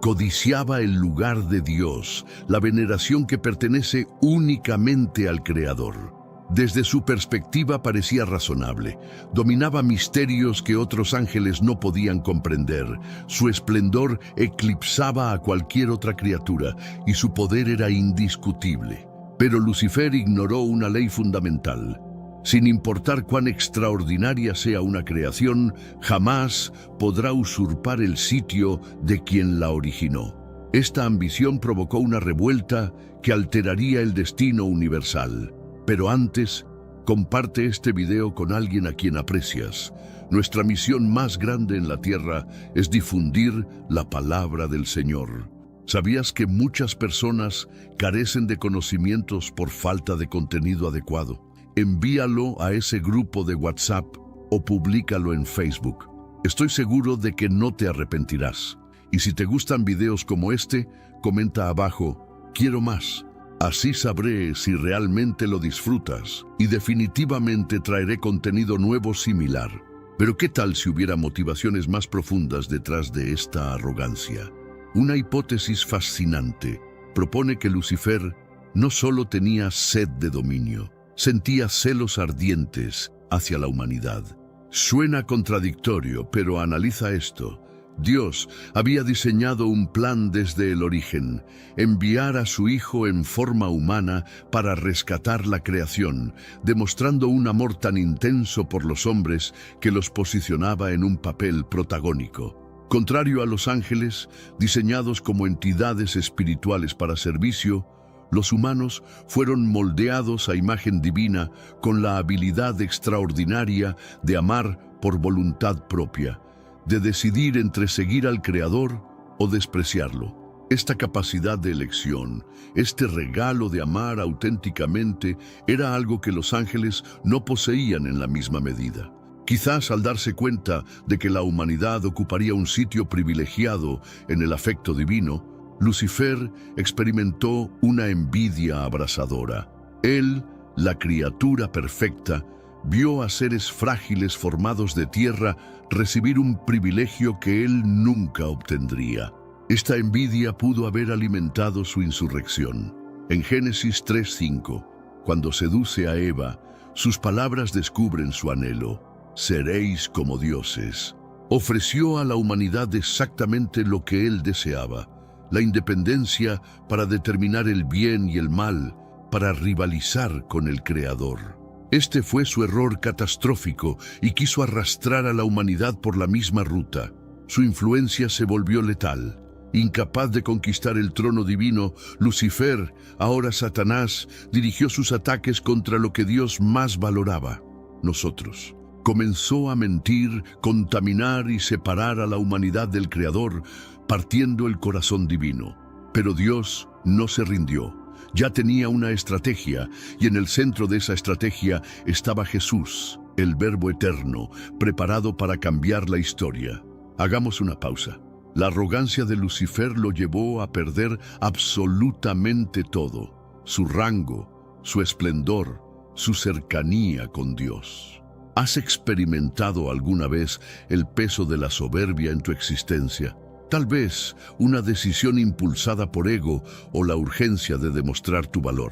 Codiciaba el lugar de Dios, la veneración que pertenece únicamente al Creador. Desde su perspectiva parecía razonable. Dominaba misterios que otros ángeles no podían comprender. Su esplendor eclipsaba a cualquier otra criatura y su poder era indiscutible. Pero Lucifer ignoró una ley fundamental. Sin importar cuán extraordinaria sea una creación, jamás podrá usurpar el sitio de quien la originó. Esta ambición provocó una revuelta que alteraría el destino universal. Pero antes, comparte este video con alguien a quien aprecias. Nuestra misión más grande en la tierra es difundir la palabra del Señor. ¿Sabías que muchas personas carecen de conocimientos por falta de contenido adecuado? Envíalo a ese grupo de WhatsApp o públicalo en Facebook. Estoy seguro de que no te arrepentirás. Y si te gustan videos como este, comenta abajo, quiero más. Así sabré si realmente lo disfrutas y definitivamente traeré contenido nuevo similar. Pero ¿qué tal si hubiera motivaciones más profundas detrás de esta arrogancia? Una hipótesis fascinante propone que Lucifer no solo tenía sed de dominio, sentía celos ardientes hacia la humanidad. Suena contradictorio, pero analiza esto. Dios había diseñado un plan desde el origen, enviar a su Hijo en forma humana para rescatar la creación, demostrando un amor tan intenso por los hombres que los posicionaba en un papel protagónico. Contrario a los ángeles, diseñados como entidades espirituales para servicio, los humanos fueron moldeados a imagen divina con la habilidad extraordinaria de amar por voluntad propia, de decidir entre seguir al Creador o despreciarlo. Esta capacidad de elección, este regalo de amar auténticamente, era algo que los ángeles no poseían en la misma medida. Quizás al darse cuenta de que la humanidad ocuparía un sitio privilegiado en el afecto divino, Lucifer experimentó una envidia abrasadora. Él, la criatura perfecta, vio a seres frágiles formados de tierra recibir un privilegio que él nunca obtendría. Esta envidia pudo haber alimentado su insurrección. En Génesis 3:5, cuando seduce a Eva, sus palabras descubren su anhelo. Seréis como dioses. Ofreció a la humanidad exactamente lo que él deseaba: la independencia para determinar el bien y el mal, para rivalizar con el Creador. Este fue su error catastrófico y quiso arrastrar a la humanidad por la misma ruta. Su influencia se volvió letal. Incapaz de conquistar el trono divino, Lucifer, ahora Satanás, dirigió sus ataques contra lo que Dios más valoraba: nosotros. Comenzó a mentir, contaminar y separar a la humanidad del Creador, partiendo el corazón divino. Pero Dios no se rindió. Ya tenía una estrategia, y en el centro de esa estrategia estaba Jesús, el Verbo eterno, preparado para cambiar la historia. Hagamos una pausa. La arrogancia de Lucifer lo llevó a perder absolutamente todo: su rango, su esplendor, su cercanía con Dios. ¿Has experimentado alguna vez el peso de la soberbia en tu existencia? Tal vez una decisión impulsada por ego o la urgencia de demostrar tu valor.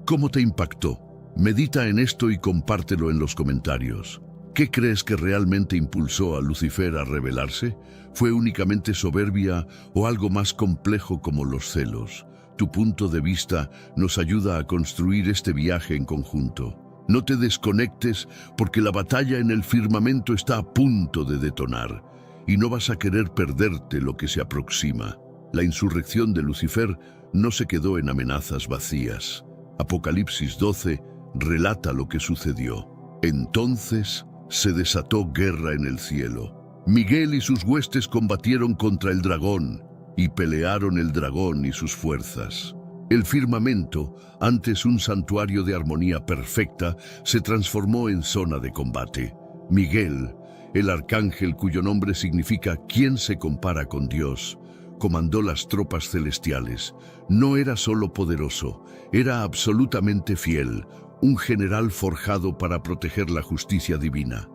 ¿Cómo te impactó? Medita en esto y compártelo en los comentarios. ¿Qué crees que realmente impulsó a Lucifer a rebelarse? ¿Fue únicamente soberbia o algo más complejo como los celos? Tu punto de vista nos ayuda a construir este viaje en conjunto. No te desconectes, porque la batalla en el firmamento está a punto de detonar. Y no vas a querer perderte lo que se aproxima. La insurrección de Lucifer no se quedó en amenazas vacías. Apocalipsis 12 relata lo que sucedió. Entonces se desató guerra en el cielo. Miguel y sus huestes combatieron contra el dragón, y pelearon el dragón y sus fuerzas. El firmamento, antes un santuario de armonía perfecta, se transformó en zona de combate. Miguel, el arcángel cuyo nombre significa «¿Quién se compara con Dios?», comandó las tropas celestiales. No era solo poderoso, era absolutamente fiel, un general forjado para proteger la justicia divina.